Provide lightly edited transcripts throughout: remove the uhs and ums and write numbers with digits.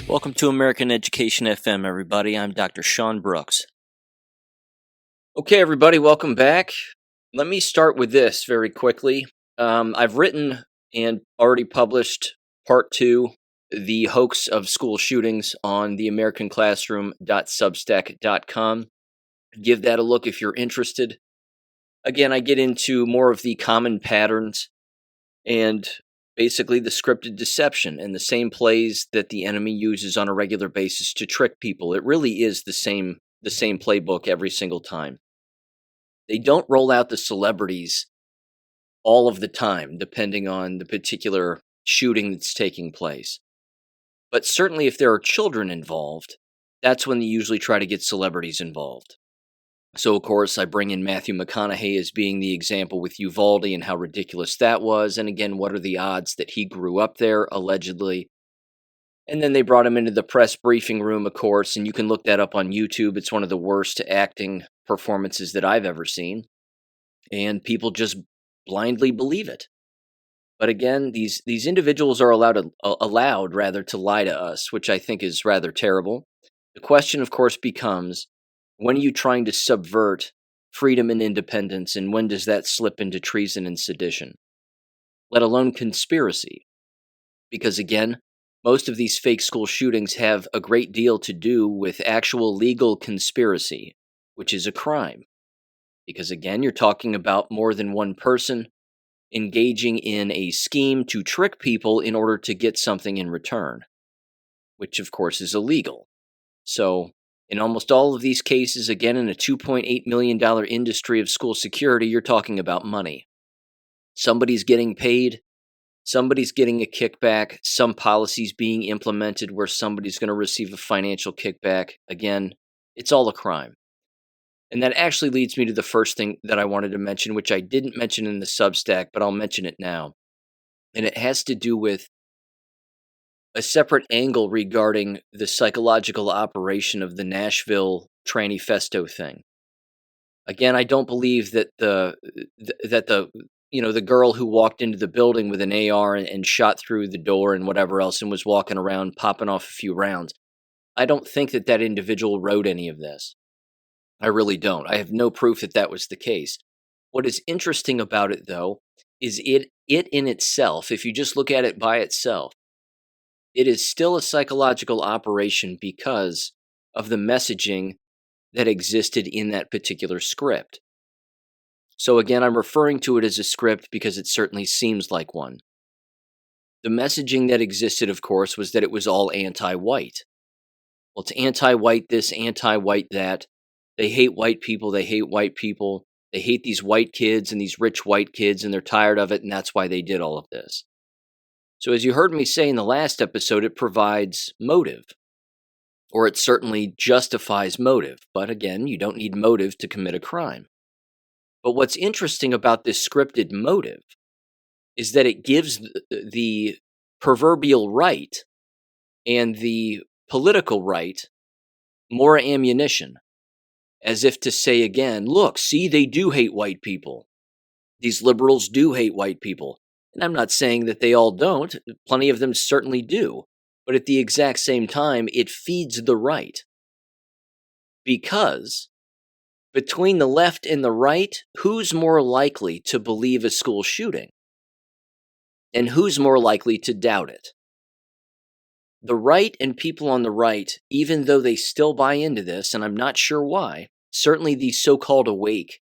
Welcome to American Education FM, everybody. I'm Dr. Sean Brooks. Okay, everybody, welcome back. Let me start with this very quickly. I've written and already published part 2, The Hoax of School Shootings, on theamericanclassroom.substack.com. Give that a look if you're interested. Again, I get into more of the common patterns and basically the scripted deception and the same plays that the enemy uses on a regular basis to trick people. It really is the same playbook every single time. They don't roll out the celebrities all of the time, depending on the particular shooting that's taking place. But certainly if there are children involved, that's when they usually try to get celebrities involved. So, of course, I bring in Matthew McConaughey as being the example with Uvalde and how ridiculous that was. And again, what are the odds that he grew up there, allegedly? And then they brought him into the press briefing room, of course, and you can look that up on YouTube. It's one of the worst acting performances that I've ever seen. And people just blindly believe it. But again, these individuals are allowed to lie to us, which I think is rather terrible. The question, of course, becomes, when are you trying to subvert freedom and independence, and when does that slip into treason and sedition? Let alone conspiracy. Because again, most of these fake school shootings have a great deal to do with actual legal conspiracy, which is a crime. Because again, you're talking about more than one person engaging in a scheme to trick people in order to get something in return, which of course is illegal. So, in almost all of these cases, again, in a $2.8 million industry of school security, you're talking about money. Somebody's getting paid, somebody's getting a kickback, some policies being implemented where somebody's going to receive a financial kickback. Again, it's all a crime. And that actually leads me to the first thing that I wanted to mention, which I didn't mention in the Substack, but I'll mention it now. And it has to do with a separate angle regarding the psychological operation of the Nashville Tranny-festo thing. Again, I don't believe that the girl who walked into the building with an AR and shot through the door and whatever else and was walking around popping off a few rounds. I don't think that individual wrote any of this. I really don't. I have no proof that was the case. What is interesting about it, though, is it in itself, if you just look at it by itself, it is still a psychological operation because of the messaging that existed in that particular script. So again, I'm referring to it as a script because it certainly seems like one. The messaging that existed, of course, was that it was all anti-white. Well, it's anti-white this, anti-white that. They hate white people, they hate white people. They hate these white kids and these rich white kids, and they're tired of it, and that's why they did all of this. So as you heard me say in the last episode, it provides motive, or it certainly justifies motive. But again, you don't need motive to commit a crime. But what's interesting about this scripted motive is that it gives the proverbial right and the political right more ammunition, as if to say again, look, see, they do hate white people. These liberals do hate white people. And I'm not saying that they all don't. Plenty of them certainly do. But at the exact same time, it feeds the right. Because between the left and the right, who's more likely to believe a school shooting? And who's more likely to doubt it? The right and people on the right, even though they still buy into this, and I'm not sure why, certainly the so-called awake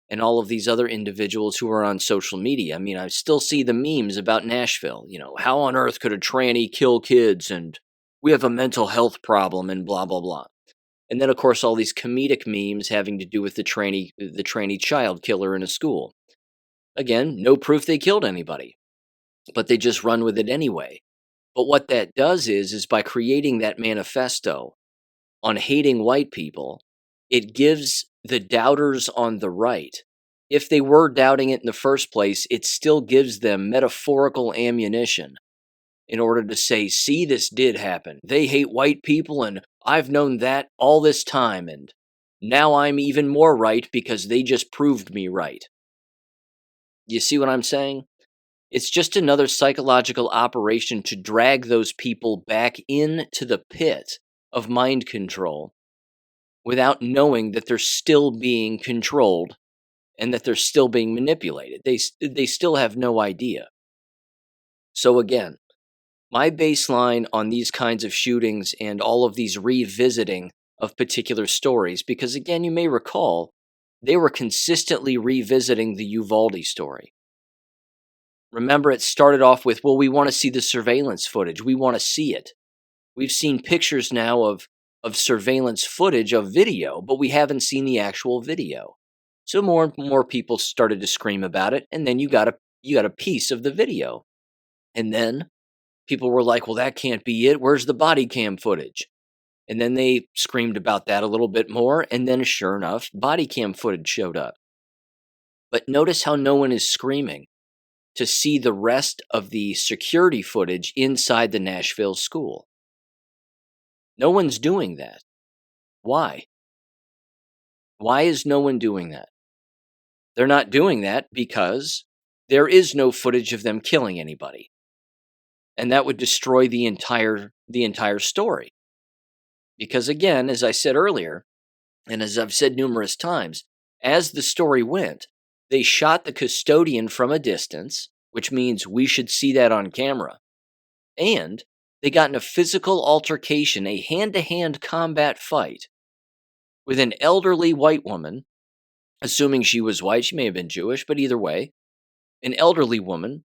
and all of these other individuals who are on social media. I mean, I still see the memes about Nashville. How on earth could a tranny kill kids? And we have a mental health problem and blah, blah, blah. And then, of course, all these comedic memes having to do with the tranny child killer in a school. Again, no proof they killed anybody, but they just run with it anyway. But what that does is by creating that manifesto on hating white people, it gives the doubters on the right, if they were doubting it in the first place, it still gives them metaphorical ammunition in order to say, see, this did happen. They hate white people, and I've known that all this time, and now I'm even more right because they just proved me right. You see what I'm saying? It's just another psychological operation to drag those people back into the pit of mind control without knowing that they're still being controlled and that they're still being manipulated. They still have no idea. So again, my baseline on these kinds of shootings and all of these revisiting of particular stories, because again, you may recall, they were consistently revisiting the Uvalde story. Remember, it started off with, well, we want to see the surveillance footage. We want to see it. We've seen pictures now of surveillance footage of video, but we haven't seen the actual video. So more and more people started to scream about it, and then you got a piece of the video. And then people were like, well, that can't be it. Where's the body cam footage? And then they screamed about that a little bit more, and then sure enough, body cam footage showed up. But notice how no one is screaming to see the rest of the security footage inside the Nashville school. No one's doing that. Why? Why is no one doing that? They're not doing that because there is no footage of them killing anybody. And that would destroy the entire story. Because again, as I said earlier, and as I've said numerous times, as the story went, they shot the custodian from a distance, which means we should see that on camera. And they got in a physical altercation, a hand-to-hand combat fight with an elderly white woman, assuming she was white, she may have been Jewish, but either way, an elderly woman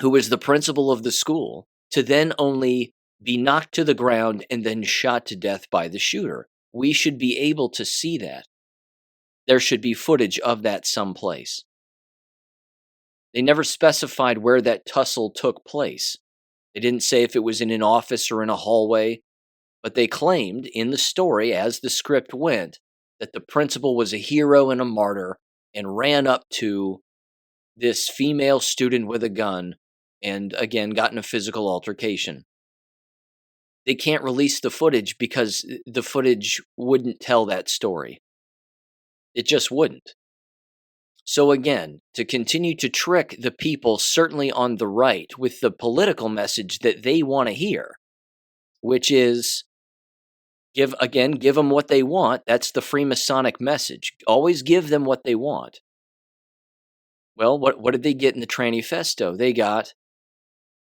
who was the principal of the school, to then only be knocked to the ground and then shot to death by the shooter. We should be able to see that. There should be footage of that someplace. They never specified where that tussle took place. They didn't say if it was in an office or in a hallway, but they claimed in the story, as the script went, that the principal was a hero and a martyr and ran up to this female student with a gun and, again, got in a physical altercation. They can't release the footage because the footage wouldn't tell that story. It just wouldn't. So again, to continue to trick the people, certainly on the right, with the political message that they want to hear, which is, give them what they want. That's the Freemasonic message. Always give them what they want. Well, what did they get in the Tranifesto? They got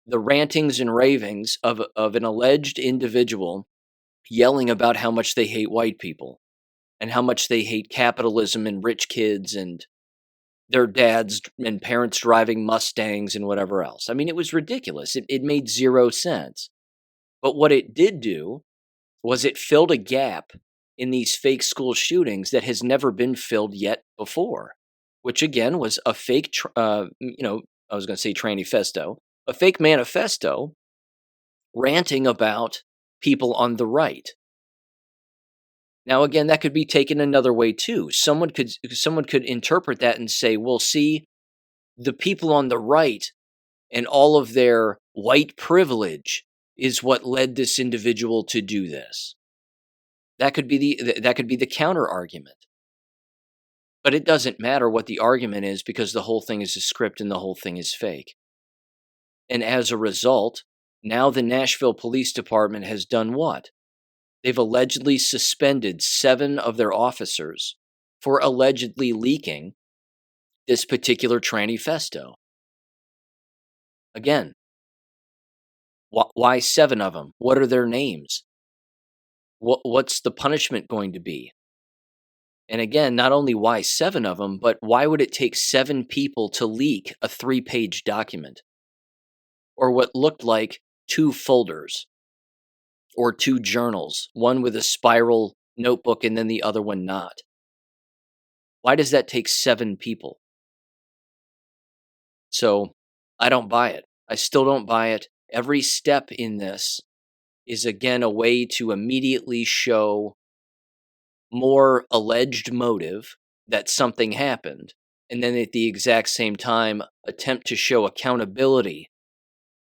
the rantings and ravings of an alleged individual yelling about how much they hate white people and how much they hate capitalism and rich kids and their dads and parents driving Mustangs and whatever else. I mean, it was ridiculous. It made zero sense. But what it did do was it filled a gap in these fake school shootings that has never been filled yet before, which again was a fake, I was going to say Tranifesto, a fake manifesto ranting about people on the right. Now, again, that could be taken another way too. Someone could interpret that and say, well, see, the people on the right and all of their white privilege is what led this individual to do this. That could be the counter argument. But it doesn't matter what the argument is because the whole thing is a script and the whole thing is fake. And as a result, now the Nashville Police Department has done what? They've allegedly suspended 7 of their officers for allegedly leaking this particular Tranifesto. Again, why 7 of them? What are their names? What's the punishment going to be? And again, not only why 7 of them, but why would it take 7 people to leak a 3-page document? Or what looked like 2 folders? Or 2 journals, one with a spiral notebook and then the other one not? Why does that take 7 people? So I don't buy it. I still don't buy it. Every step in this is, again, a way to immediately show more alleged motive that something happened, and then at the exact same time attempt to show accountability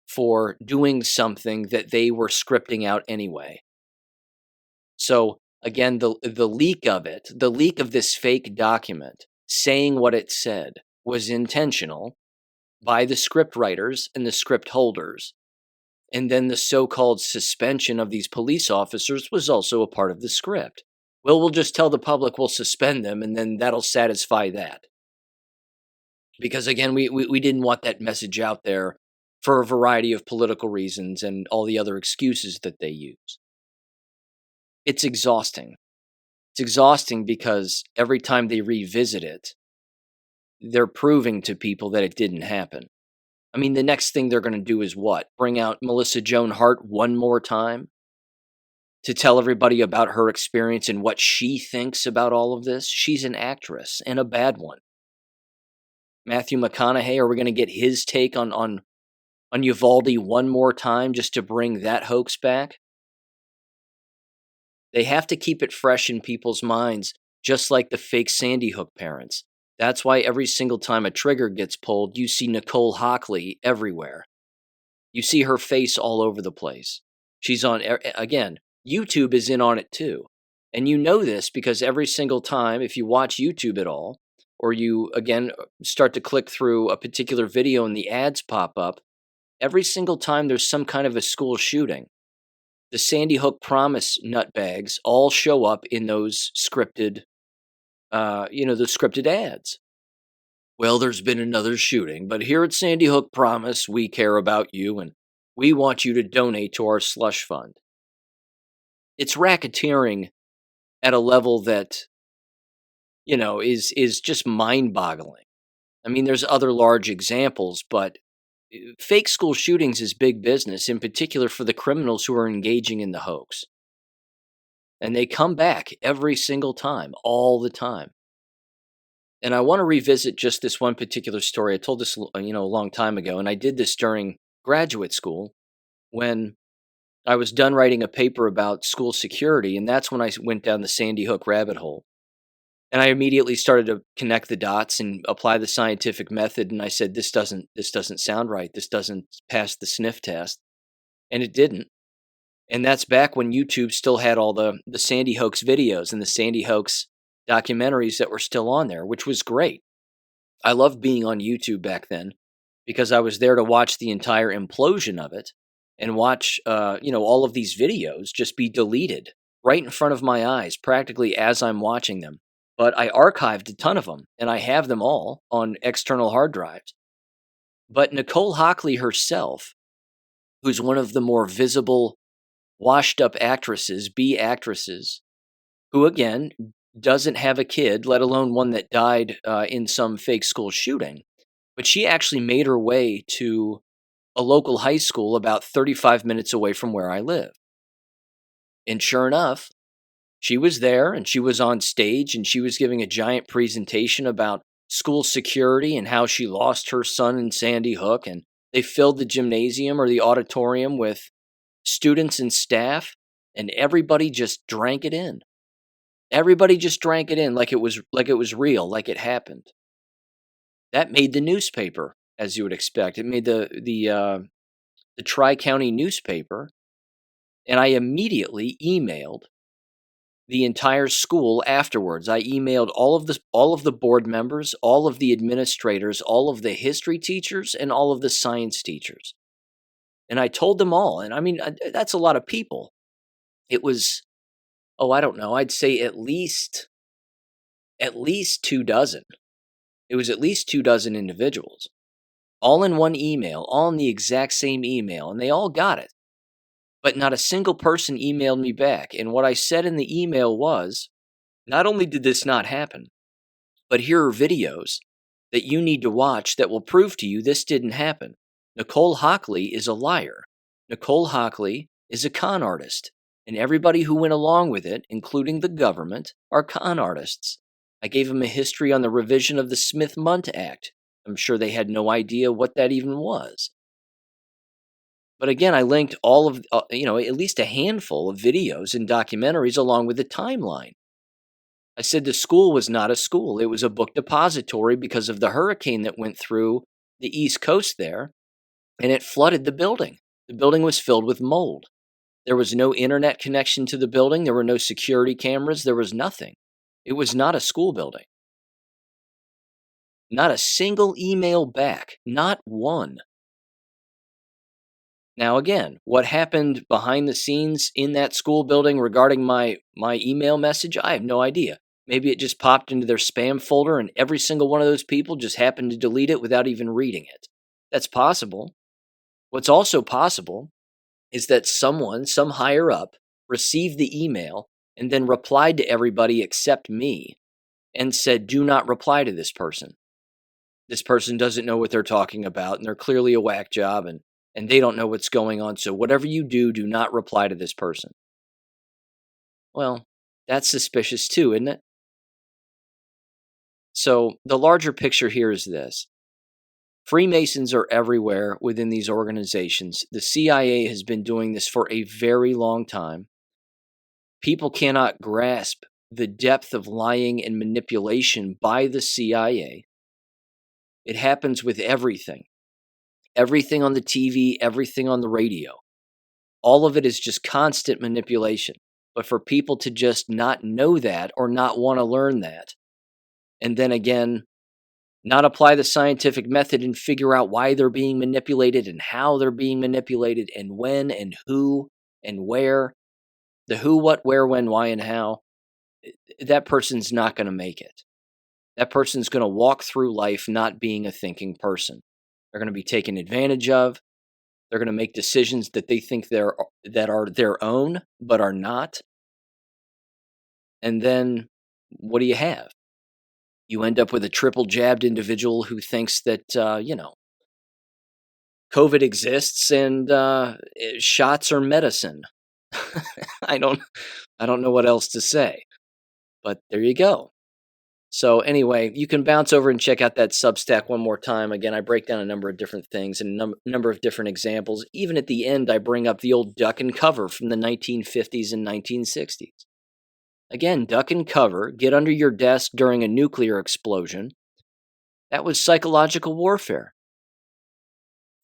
for doing something that they were scripting out anyway. So again, the leak of this fake document saying what it said was intentional, by the script writers and the script holders. And then the so-called suspension of these police officers was also a part of the script. Well, we'll just tell the public we'll suspend them, and then that'll satisfy that. Because again, we didn't want that message out there for a variety of political reasons and all the other excuses that they use. It's exhausting. It's exhausting because every time they revisit it, they're proving to people that it didn't happen. I mean, the next thing they're going to do is what? Bring out Melissa Joan Hart one more time to tell everybody about her experience and what she thinks about all of this? She's an actress, and a bad one. Matthew McConaughey, are we going to get his take on Uvalde one more time just to bring that hoax back? They have to keep it fresh in people's minds, just like the fake Sandy Hook parents. That's why every single time a trigger gets pulled, you see Nicole Hockley everywhere. You see her face all over the place. She's on, again, YouTube is in on it too. And you know this because every single time, if you watch YouTube at all, or you, again, start to click through a particular video and the ads pop up, every single time there's some kind of a school shooting, the Sandy Hook Promise nutbags all show up in those scripted, the scripted ads. Well, there's been another shooting, but here at Sandy Hook Promise, we care about you and we want you to donate to our slush fund. It's racketeering at a level that, is just mind-boggling. I mean, there's other large examples, but fake school shootings is big business, in particular for the criminals who are engaging in the hoax. And they come back every single time, all the time. And I want to revisit just this one particular story. I told this, a long time ago, and I did this during graduate school when I was done writing a paper about school security, and that's when I went down the Sandy Hook rabbit hole. And I immediately started to connect the dots and apply the scientific method. And I said, this doesn't sound right. This doesn't pass the sniff test. And it didn't. And that's back when YouTube still had all the Sandy Hoax videos and the Sandy Hoax documentaries that were still on there, which was great. I loved being on YouTube back then because I was there to watch the entire implosion of it and watch, all of these videos just be deleted right in front of my eyes, practically as I'm watching them. But I archived a ton of them, and I have them all on external hard drives. But Nicole Hockley herself, who's one of the more visible, washed-up actresses, B-actresses, who, again, doesn't have a kid, let alone one that died in some fake school shooting, but she actually made her way to a local high school about 35 minutes away from where I live. And sure enough, she was there and she was on stage and she was giving a giant presentation about school security and how she lost her son in Sandy Hook. And they filled the gymnasium or the auditorium with students and staff, and everybody just drank it in. Everybody just drank it in like it was real, like it happened. That made the newspaper, as you would expect. It made the Tri-County newspaper, and I immediately emailed the entire school afterwards. I emailed all of the board members, all of the administrators, all of the history teachers, and all of the science teachers. And I told them all, and I mean, that's a lot of people. It was, I don't know, I'd say at least 2 dozen. It was at least 2 dozen individuals, all in one email, all in the exact same email, and they all got it. But not a single person emailed me back. And what I said in the email was, not only did this not happen, but here are videos that you need to watch that will prove to you this didn't happen. Nicole Hockley is a liar. Nicole Hockley is a con artist. And everybody who went along with it, including the government, are con artists. I gave them a history on the revision of the Smith-Mundt Act. I'm sure they had no idea what that even was. But again, I linked all of, at least a handful of videos and documentaries along with the timeline. I said the school was not a school. It was a book depository because of the hurricane that went through the East Coast there, and it flooded the building. The building was filled with mold. There was no internet connection to the building. There were no security cameras. There was nothing. It was not a school building. Not a single email back. Not one. Now, again, what happened behind the scenes in that school building regarding my email message, I have no idea. Maybe it just popped into their spam folder and every single one of those people just happened to delete it without even reading it. That's possible. What's also possible is that someone, some higher up, received the email and then replied to everybody except me and said, do not reply to this person. This person doesn't know what they're talking about, and they're clearly a whack job, and they don't know what's going on. So whatever you do, do not reply to this person. Well, that's suspicious too, isn't it? So the larger picture here is this. Freemasons are everywhere within these organizations. The CIA has been doing this for a very long time. People cannot grasp the depth of lying and manipulation by the CIA. It happens with everything. Everything on the TV, everything on the radio. All of it is just constant manipulation. But for people to just not know that or not want to learn that, and then again, not apply the scientific method and figure out why they're being manipulated and how they're being manipulated and when and who and where, the who, what, where, when, why, and how, that person's not going to make it. That person's going to walk through life not being a thinking person. They're going to be taken advantage of. They're going to make decisions that they think that are their own, but are not. And then what do you have? You end up with a triple jabbed individual who thinks that, COVID exists and shots are medicine. I don't know what else to say, but there you go. So anyway, you can bounce over and check out that Substack one more time. Again, I break down a number of different things and a number of different examples. Even at the end, I bring up the old duck and cover from the 1950s and 1960s. Again, duck and cover, get under your desk during a nuclear explosion. That was psychological warfare.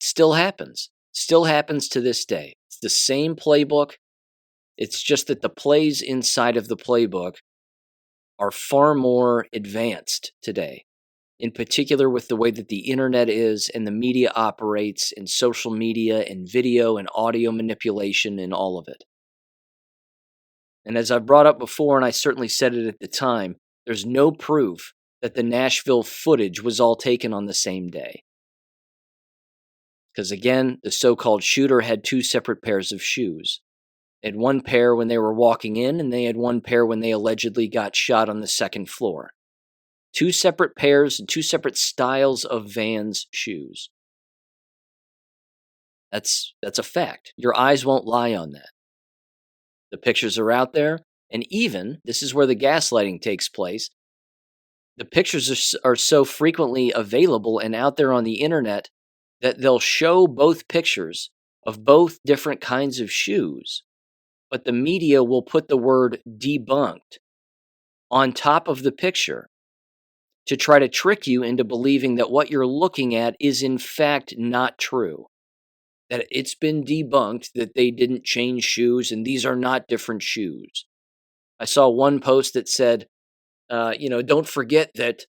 Still happens. Still happens to this day. It's the same playbook. It's just that the plays inside of the playbook are far more advanced today, in particular with the way that the internet is and the media operates and social media and video and audio manipulation and all of it. And as I brought up before, and I certainly said it at the time, there's no proof that the Nashville footage was all taken on the same day. Because again, the so-called shooter had two separate pairs of shoes. They had one pair when they were walking in, and they had one pair when they allegedly got shot on the second floor. Two separate pairs and two separate styles of Vans shoes. That's a fact. Your eyes won't lie on that. The pictures are out there, and even, this is where the gaslighting takes place, the pictures are so frequently available and out there on the internet that they'll show both pictures of both different kinds of shoes, but the media will put the word debunked on top of the picture to try to trick you into believing that what you're looking at is in fact not true. That it's been debunked that they didn't change shoes and these are not different shoes. I saw one post that said, don't forget that,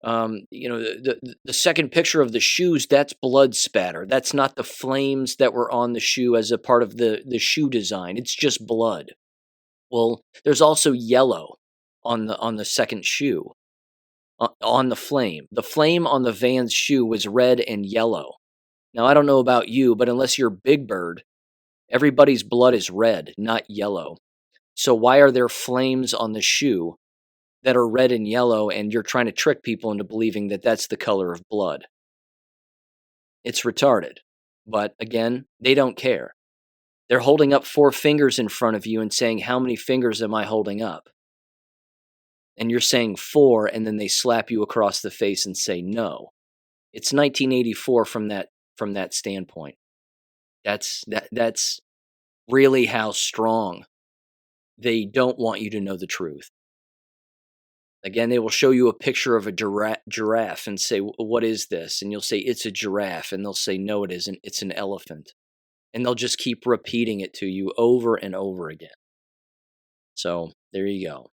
the second picture of the shoes, that's blood spatter. That's not the flames that were on the shoe as a part of the shoe design. It's just blood. Well, there's also yellow on the second shoe, on the flame. The flame on the Vans shoe was red and yellow. Now, I don't know about you, but unless you're Big Bird, everybody's blood is red, not yellow. So why are there flames on the shoe that are red and yellow, and you're trying to trick people into believing that that's the color of blood? It's retarded. But again, they don't care. They're holding up 4 fingers in front of you and saying, how many fingers am I holding up? And you're saying 4, and then they slap you across the face and say no. It's 1984 from that standpoint. That's really how strong they don't want you to know the truth. Again, they will show you a picture of a giraffe and say, what is this? And you'll say, it's a giraffe. And they'll say, no, it isn't. It's an elephant. And they'll just keep repeating it to you over and over again. So there you go.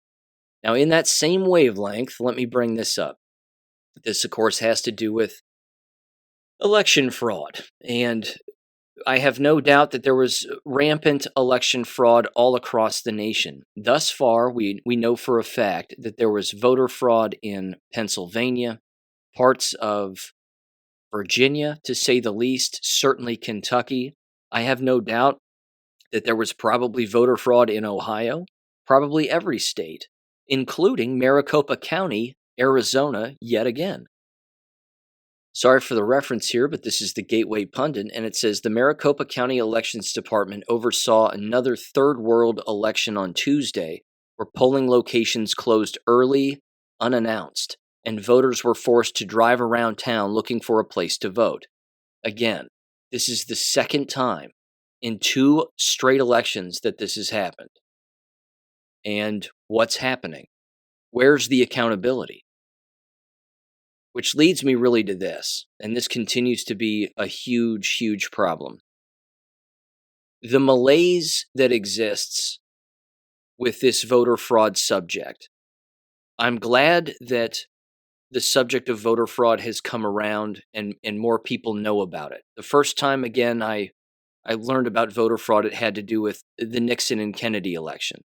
Now, in that same wavelength, let me bring this up. This, of course, has to do with election fraud. And I have no doubt that there was rampant election fraud all across the nation. Thus far, we know for a fact that there was voter fraud in Pennsylvania, parts of Virginia, to say the least, certainly Kentucky. I have no doubt that there was probably voter fraud in Ohio, probably every state, including Maricopa County, Arizona, yet again. Sorry for the reference here, but this is the Gateway Pundit, and it says the Maricopa County Elections Department oversaw another third world election on Tuesday, where polling locations closed early, unannounced, and voters were forced to drive around town looking for a place to vote. Again, this is the second time in 2 straight elections that this has happened. And what's happening? Where's the accountability? Which leads me really to this, and this continues to be a huge, huge problem. The malaise that exists with this voter fraud subject. I'm glad that the subject of voter fraud has come around and more people know about it. The first time, again, I learned about voter fraud, it had to do with the Nixon and Kennedy election.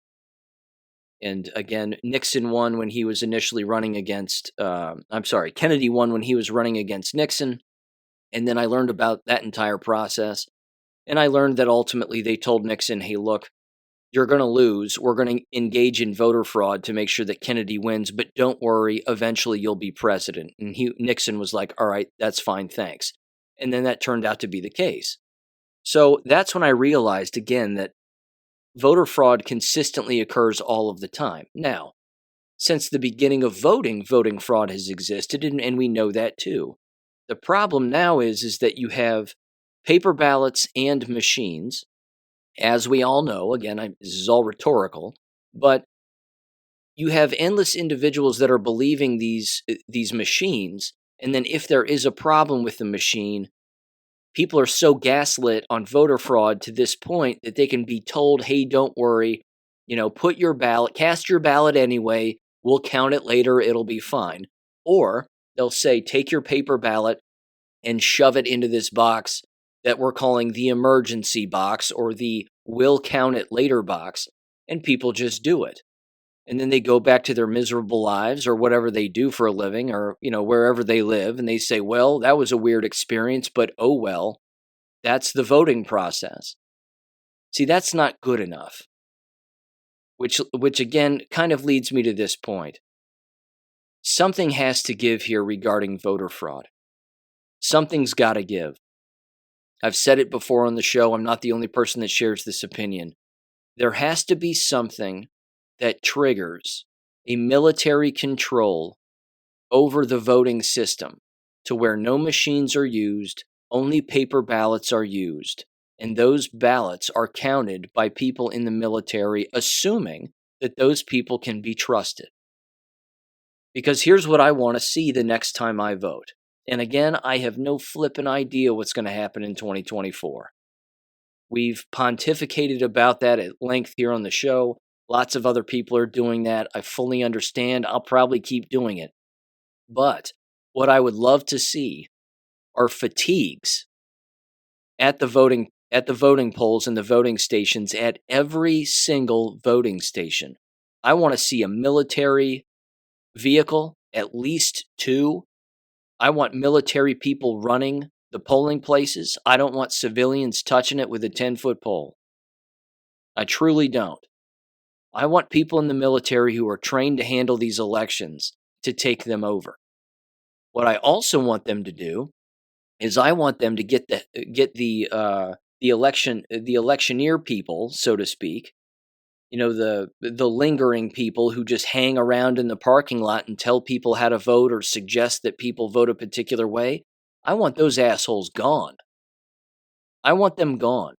And again, Nixon won when he was initially running against, Kennedy won when he was running against Nixon. And then I learned about that entire process. And I learned that ultimately they told Nixon, hey, look, you're going to lose. We're going to engage in voter fraud to make sure that Kennedy wins. But don't worry, eventually you'll be president. And Nixon was like, all right, that's fine, thanks. And then that turned out to be the case. So that's when I realized again that voter fraud consistently occurs all of the time. Now, since the beginning of voting fraud has existed, and we know that too. The problem now is that you have paper ballots and machines, as we all know. Again, this is all rhetorical, but you have endless individuals that are believing these machines, and then if there is a problem with the machine, people are so gaslit on voter fraud to this point that they can be told, hey, don't worry, put your ballot, cast your ballot anyway, we'll count it later, it'll be fine. Or they'll say, take your paper ballot and shove it into this box that we're calling the emergency box or the we'll count it later box, and people just do it. And then they go back to their miserable lives or whatever they do for a living or, wherever they live. And they say, well, that was a weird experience, but oh well, that's the voting process. See, that's not good enough. Which again, kind of leads me to this point. Something has to give here regarding voter fraud. Something's got to give. I've said it before on the show. I'm not the only person that shares this opinion. There has to be something that triggers a military control over the voting system to where no machines are used, only paper ballots are used, and those ballots are counted by people in the military, assuming that those people can be trusted. Because here's what I want to see the next time I vote. And again, I have no flippin' idea what's going to happen in 2024. We've pontificated about that at length here on the show. Lots of other people are doing that. I fully understand. I'll probably keep doing it. But what I would love to see are fatigues at the voting polls and the voting stations at every single voting station. I want to see a military vehicle, at least 2. I want military people running the polling places. I don't want civilians touching it with a 10-foot pole. I truly don't. I want people in the military who are trained to handle these elections to take them over. What I also want them to do is I want them to get the electioneer people, so to speak, the lingering people who just hang around in the parking lot and tell people how to vote or suggest that people vote a particular way. I want those assholes gone. I want them gone.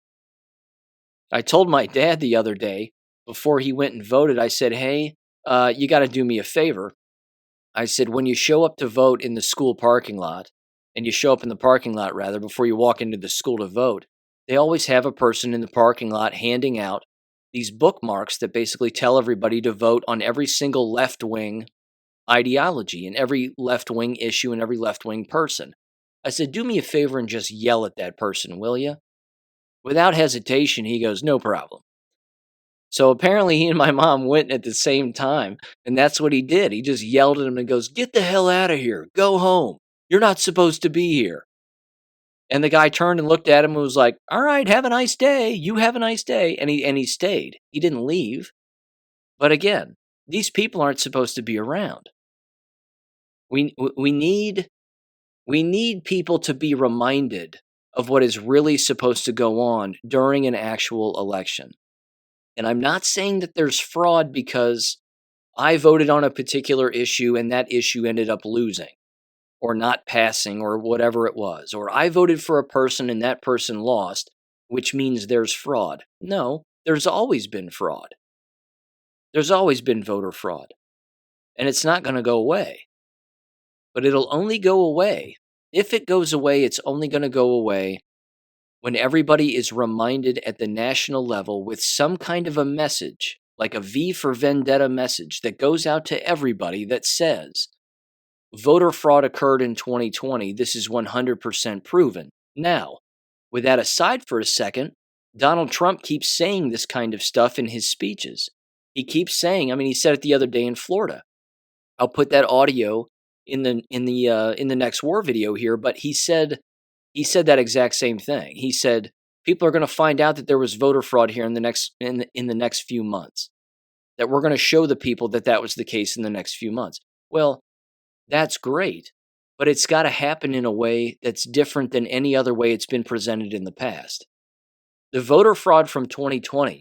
I told my dad the other day, before he went and voted, I said, hey, you got to do me a favor. I said, when you show up to vote in the school parking lot, and you show up in the parking lot, rather, before you walk into the school to vote, they always have a person in the parking lot handing out these bookmarks that basically tell everybody to vote on every single left-wing ideology and every left wing issue and every left wing person. I said, do me a favor and just yell at that person, will you? Without hesitation, he goes, no problem. So apparently he and my mom went at the same time, and that's what he did. He just yelled at him and goes, get the hell out of here. Go home. You're not supposed to be here. And the guy turned and looked at him and was like, all right, have a nice day. You have a nice day. And he stayed. He didn't leave. But again, these people aren't supposed to be around. We need people to be reminded of what is really supposed to go on during an actual election. And I'm not saying that there's fraud because I voted on a particular issue and that issue ended up losing or not passing or whatever it was. Or I voted for a person and that person lost, which means there's fraud. No, there's always been fraud. There's always been voter fraud. And it's not going to go away. But it'll only go away. If it goes away, it's only going to go away when everybody is reminded at the national level with some kind of a message, like a V for Vendetta message that goes out to everybody that says, voter fraud occurred in 2020. This is 100% proven. Now, with that aside for a second, Donald Trump keeps saying this kind of stuff in his speeches. He keeps saying, he said it the other day in Florida. I'll put that audio in the next war video here, but he said that exact same thing. He said people are going to find out that there was voter fraud here in the next few months. That we're going to show the people that was the case in the next few months. Well, that's great, but it's got to happen in a way that's different than any other way it's been presented in the past. The voter fraud from 2020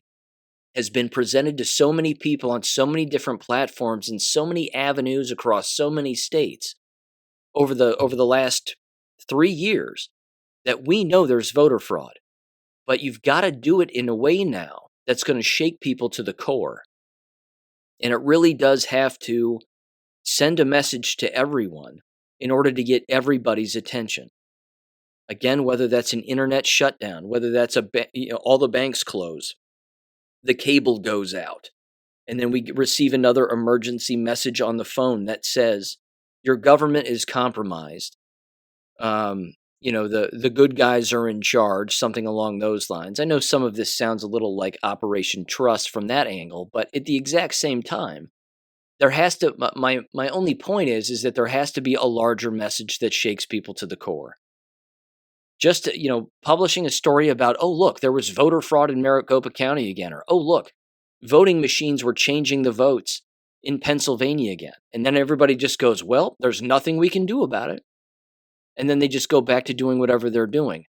has been presented to so many people on so many different platforms and so many avenues across so many states over the last 3 years that we know there's voter fraud. But you've got to do it in a way now that's going to shake people to the core. And it really does have to send a message to everyone in order to get everybody's attention. Again, whether that's an internet shutdown, whether that's all the banks close, the cable goes out, and then we receive another emergency message on the phone that says your government is compromised. The good guys are in charge, something along those lines. I know some of this sounds a little like Operation Trust from that angle, but at the exact same time, there has to, my only point is that there has to be a larger message that shakes people to the core. Just, publishing a story about, oh, look, there was voter fraud in Maricopa County again, or, oh, look, voting machines were changing the votes in Pennsylvania again. And then everybody just goes, well, there's nothing we can do about it. And then they just go back to doing whatever they're doing.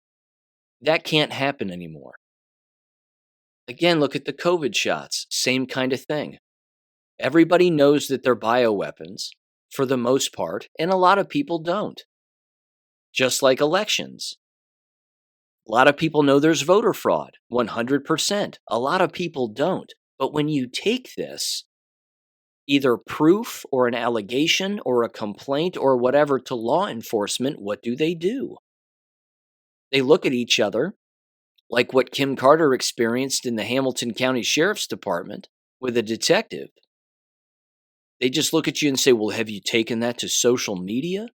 That can't happen anymore. Again, look at the COVID shots. Same kind of thing. Everybody knows that they're bioweapons, for the most part, and a lot of people don't. Just like elections. A lot of people know there's voter fraud, 100%. A lot of people don't. But when you take this, either proof or an allegation or a complaint or whatever to law enforcement, what do? They look at each other like what Kim Carter experienced in the Hamilton County Sheriff's Department with a detective. They just look at you and say, well, have you taken that to social media?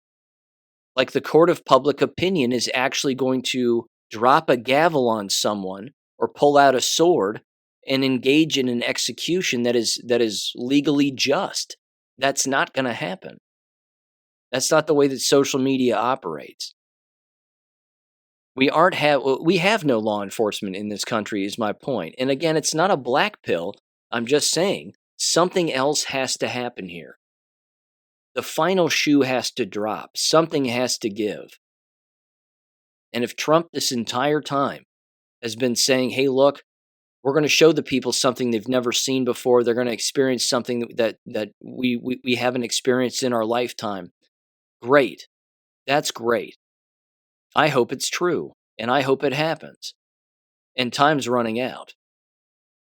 Like the court of public opinion is actually going to drop a gavel on someone or pull out a sword and engage in an execution that is legally just. That's not going to happen. That's not the way that social media operates. We have no law enforcement in this country is my point. And again, it's not a black pill. I'm just saying something else has to happen here. The final shoe has to drop. Something has to give. And if Trump this entire time has been saying, hey, look, we're going to show the people something they've never seen before. They're going to experience something that we haven't experienced in our lifetime. Great. That's great. I hope it's true. And I hope it happens. And time's running out.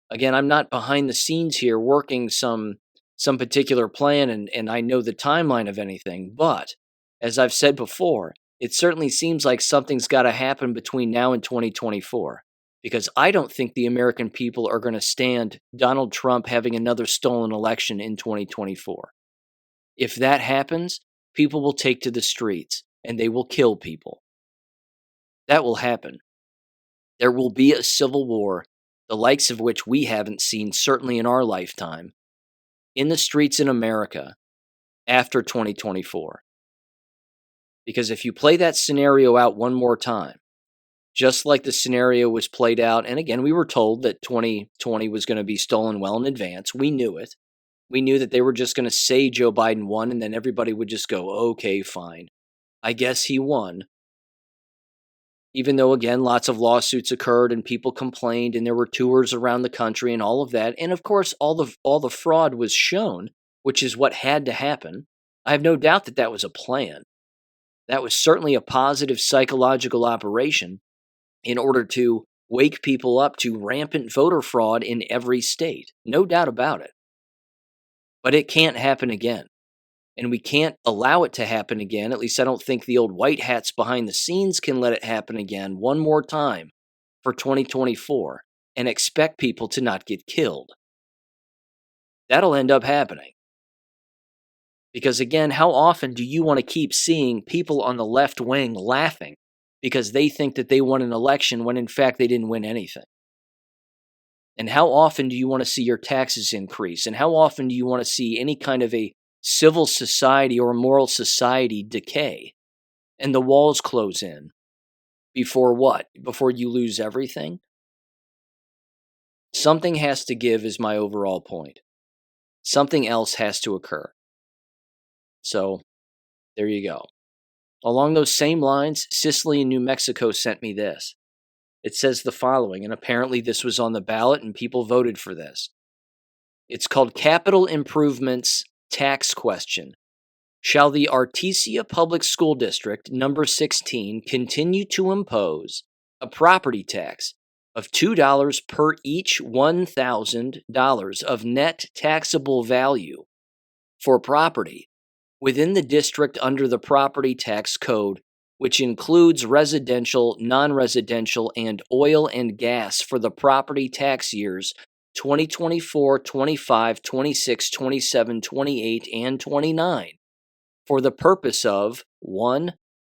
Again, I'm not behind the scenes here working some particular plan and I know the timeline of anything. But as I've said before, it certainly seems like something's got to happen between now and 2024. Because I don't think the American people are going to stand Donald Trump having another stolen election in 2024. If that happens, people will take to the streets and they will kill people. That will happen. There will be a civil war, the likes of which we haven't seen, certainly in our lifetime, in the streets in America after 2024. Because if you play that scenario out one more time, just like the scenario was played out, and again, we were told that 2020 was going to be stolen well in advance. We knew it. We knew that they were just going to say Joe Biden won, and then everybody would just go, okay, fine. I guess he won. Even though, again, lots of lawsuits occurred and people complained and there were tours around the country and all of that. And of course, all the fraud was shown, which is what had to happen. I have no doubt that that was a plan. That was certainly a positive psychological operation in order to wake people up to rampant voter fraud in every state. No doubt about it. But it can't happen again. And we can't allow it to happen again. At least I don't think the old white hats behind the scenes can let it happen again one more time for 2024 and expect people to not get killed. That'll end up happening. Because again, how often do you want to keep seeing people on the left wing laughing because they think that they won an election when in fact they didn't win anything? And how often do you want to see your taxes increase? And how often do you want to see any kind of a civil society or moral society decay and the walls close in before what? Before you lose everything? Something has to give is my overall point. Something else has to occur. So there you go. Along those same lines, Sicily and New Mexico sent me this. It says the following, and apparently this was on the ballot and people voted for this. It's called Capital Improvements Tax Question. Shall the Artesia Public School District, number 16, continue to impose a property tax of $2 per each $1,000 of net taxable value for property within the district under the property tax code, which includes residential, non-residential, and oil and gas for the property tax years 2024, 25, 26, 27, 28, and 29, for the purpose of 1.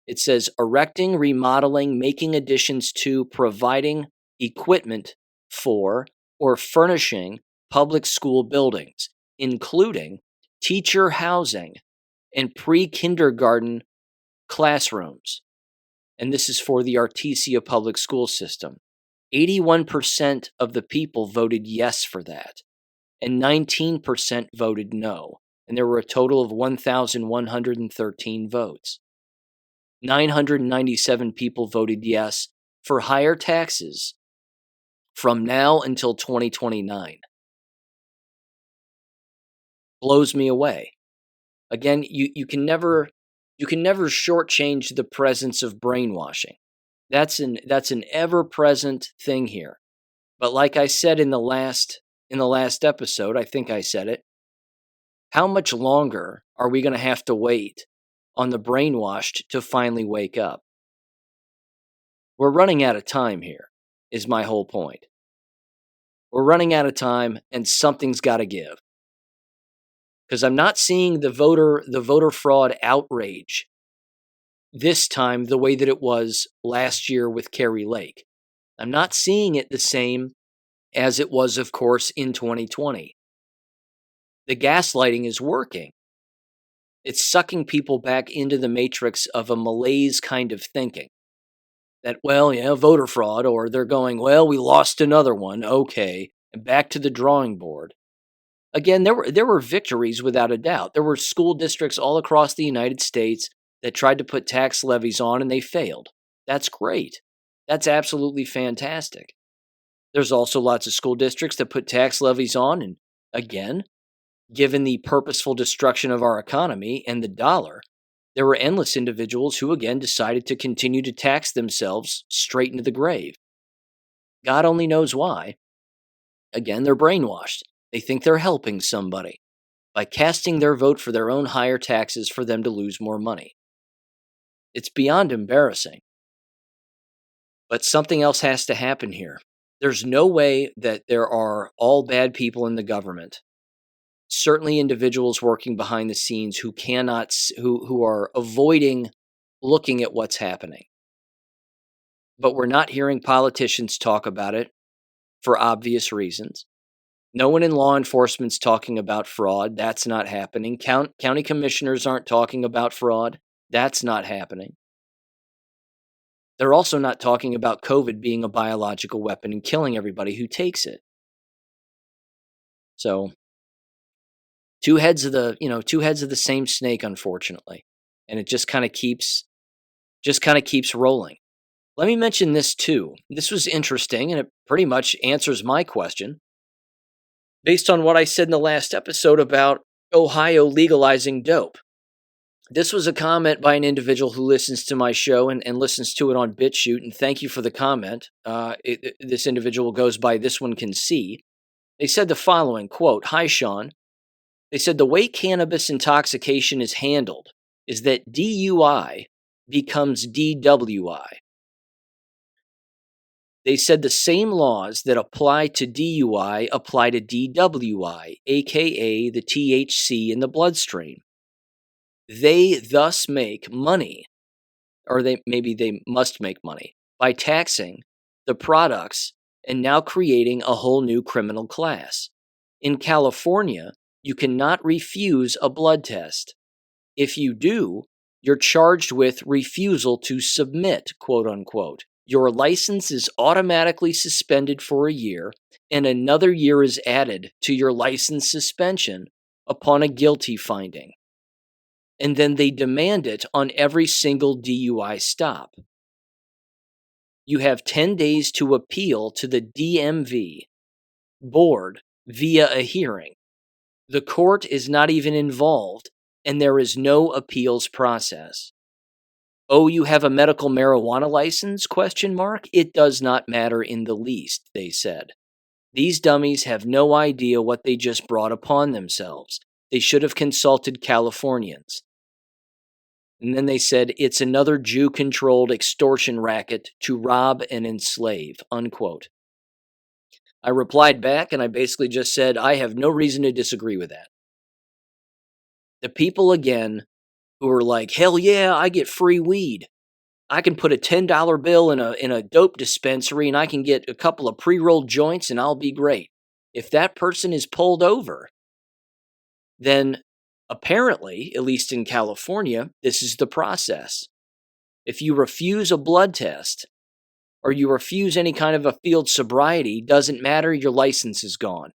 It says erecting, remodeling, making additions to, providing equipment for, or furnishing public school buildings, including teacher housing and pre-kindergarten classrooms. And this is for the Artesia public school system. 81% of the people voted yes for that, and 19% voted no. And there were a total of 1,113 votes. 997 people voted yes for higher taxes from now until 2029. Blows me away. Again, you can never shortchange the presence of brainwashing. That's an ever-present thing here. But like I said in the last episode, I think I said it. How much longer are we going to have to wait on the brainwashed to finally wake up? We're running out of time here, is my whole point. We're running out of time, and something's got to give. Because I'm not seeing the voter fraud outrage this time the way that it was last year with Carrie Lake. I'm not seeing it the same as it was, of course, in 2020. The gaslighting is working. It's sucking people back into the matrix of a malaise kind of thinking. That, well, yeah, voter fraud, or they're going, well, we lost another one, okay, and back to the drawing board. Again, there were victories without a doubt. There were school districts all across the United States that tried to put tax levies on and they failed. That's great. That's absolutely fantastic. There's also lots of school districts that put tax levies on, and again, given the purposeful destruction of our economy and the dollar, there were endless individuals who again decided to continue to tax themselves straight into the grave. God only knows why. Again, they're brainwashed. They think they're helping somebody by casting their vote for their own higher taxes for them to lose more money. It's beyond embarrassing. But something else has to happen here. There's no way that there are all bad people in the government. certainly individuals working behind the scenes who cannot who are avoiding looking at what's happening. But we're not hearing politicians talk about it for obvious reasons. No one in law enforcement's talking about fraud. That's not happening. County commissioners aren't talking about fraud. That's not happening. They're also not talking about COVID being a biological weapon and killing everybody who takes it. So, two heads of the same snake, unfortunately. And it just kind of keeps rolling. Let me mention this too. This was interesting and it pretty much answers my question. Based on what I said in the last episode about Ohio legalizing dope. This was a comment by an individual who listens to my show and listens to it on BitChute, and thank you for the comment. This individual goes by This One Can See. They said the following, quote, "Hi, Sean." They said the way cannabis intoxication is handled is that DUI becomes DWI. They said the same laws that apply to DUI apply to DWI, aka the THC in the bloodstream. They thus make money, or they must make money, by taxing the products and now creating a whole new criminal class. In California, you cannot refuse a blood test. If you do, you're charged with refusal to submit, quote unquote. Your license is automatically suspended for a year, and another year is added to your license suspension upon a guilty finding. And then they demand it on every single DUI stop. You have 10 days to appeal to the DMV board via a hearing. The court is not even involved, and there is no appeals process. Oh, you have a medical marijuana license? ? It does not matter in the least, they said. These dummies have no idea what they just brought upon themselves. They should have consulted Californians. And then they said, it's another Jew-controlled extortion racket to rob and enslave, unquote. I replied back and I basically just said, I have no reason to disagree with that. The people, again, who are like, hell yeah, I get free weed. I can put a $10 bill in a dope dispensary and I can get a couple of pre-rolled joints and I'll be great. If that person is pulled over, then apparently, at least in California, this is the process. If you refuse a blood test or you refuse any kind of a field sobriety, doesn't matter, your license is gone.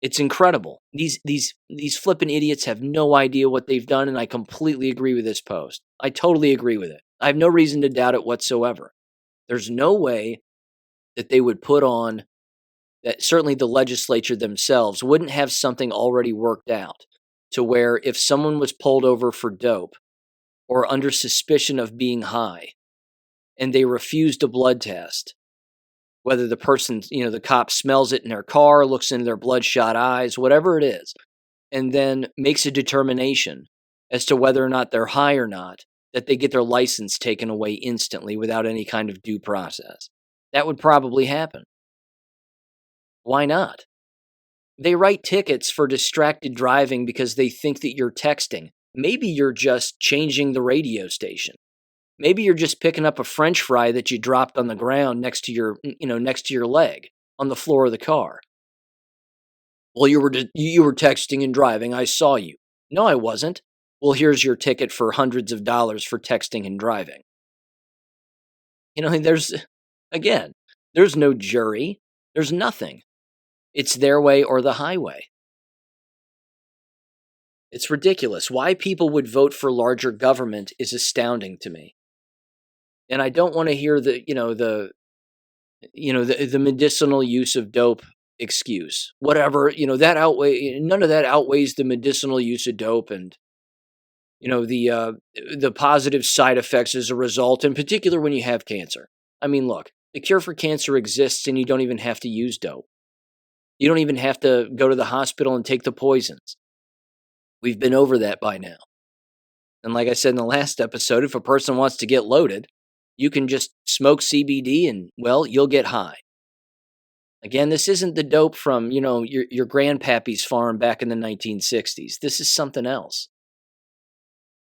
It's incredible. These flippin' idiots have no idea what they've done, and I completely agree with this post. I totally agree with it. I have no reason to doubt it whatsoever. There's no way that they would put on that. Certainly the legislature themselves wouldn't have something already worked out to where if someone was pulled over for dope or under suspicion of being high and they refused a blood test, whether the person, the cop smells it in their car, looks into their bloodshot eyes, whatever it is, and then makes a determination as to whether or not they're high or not, that they get their license taken away instantly without any kind of due process. That would probably happen. Why not? They write tickets for distracted driving because they think that you're texting. Maybe you're just changing the radio station. Maybe you're just picking up a French fry that you dropped on the ground next to your leg on the floor of the car. Well, you were texting and driving. I saw you. No, I wasn't. Well, here's your ticket for hundreds of dollars for texting and driving. There's no jury. There's nothing. It's their way or the highway. It's ridiculous. Why people would vote for larger government is astounding to me. And I don't want to hear the medicinal use of dope excuse. Whatever, none of that outweighs the medicinal use of dope and the positive side effects as a result, in particular when you have cancer. I mean, look, the cure for cancer exists and you don't even have to use dope. You don't even have to go to the hospital and take the poisons. We've been over that by now. And like I said in the last episode, if a person wants to get loaded, you can just smoke CBD and, well, you'll get high. Again, this isn't the dope from, your grandpappy's farm back in the 1960s. This is something else.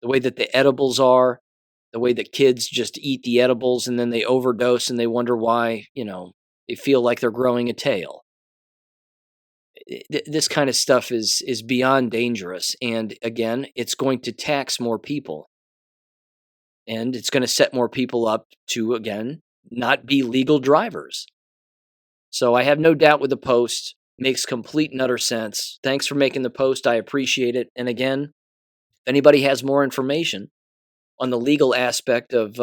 The way that the edibles are, the way that kids just eat the edibles and then they overdose and they wonder why, they feel like they're growing a tail. This kind of stuff is beyond dangerous, and again, it's going to tax more people, and it's going to set more people up to, again, not be legal drivers. So I have no doubt with the post. Makes complete and utter sense. Thanks for making the post. I appreciate it. And again, if anybody has more information on the legal aspect of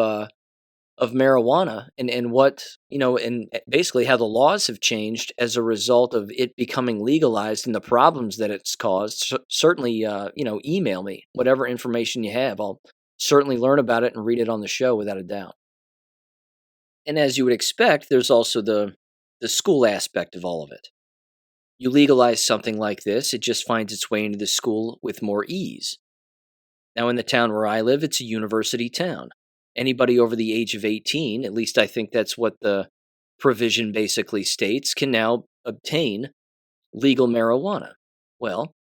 marijuana and what, and basically how the laws have changed as a result of it becoming legalized and the problems that it's caused, certainly, email me whatever information you have. I'll certainly learn about it and read it on the show without a doubt. And as you would expect, there's also the school aspect of all of it. You legalize something like this, it just finds its way into the school with more ease. Now, in the town where I live, it's a university town. Anybody over the age of 18, at least I think that's what the provision basically states, can now obtain legal marijuana. Well,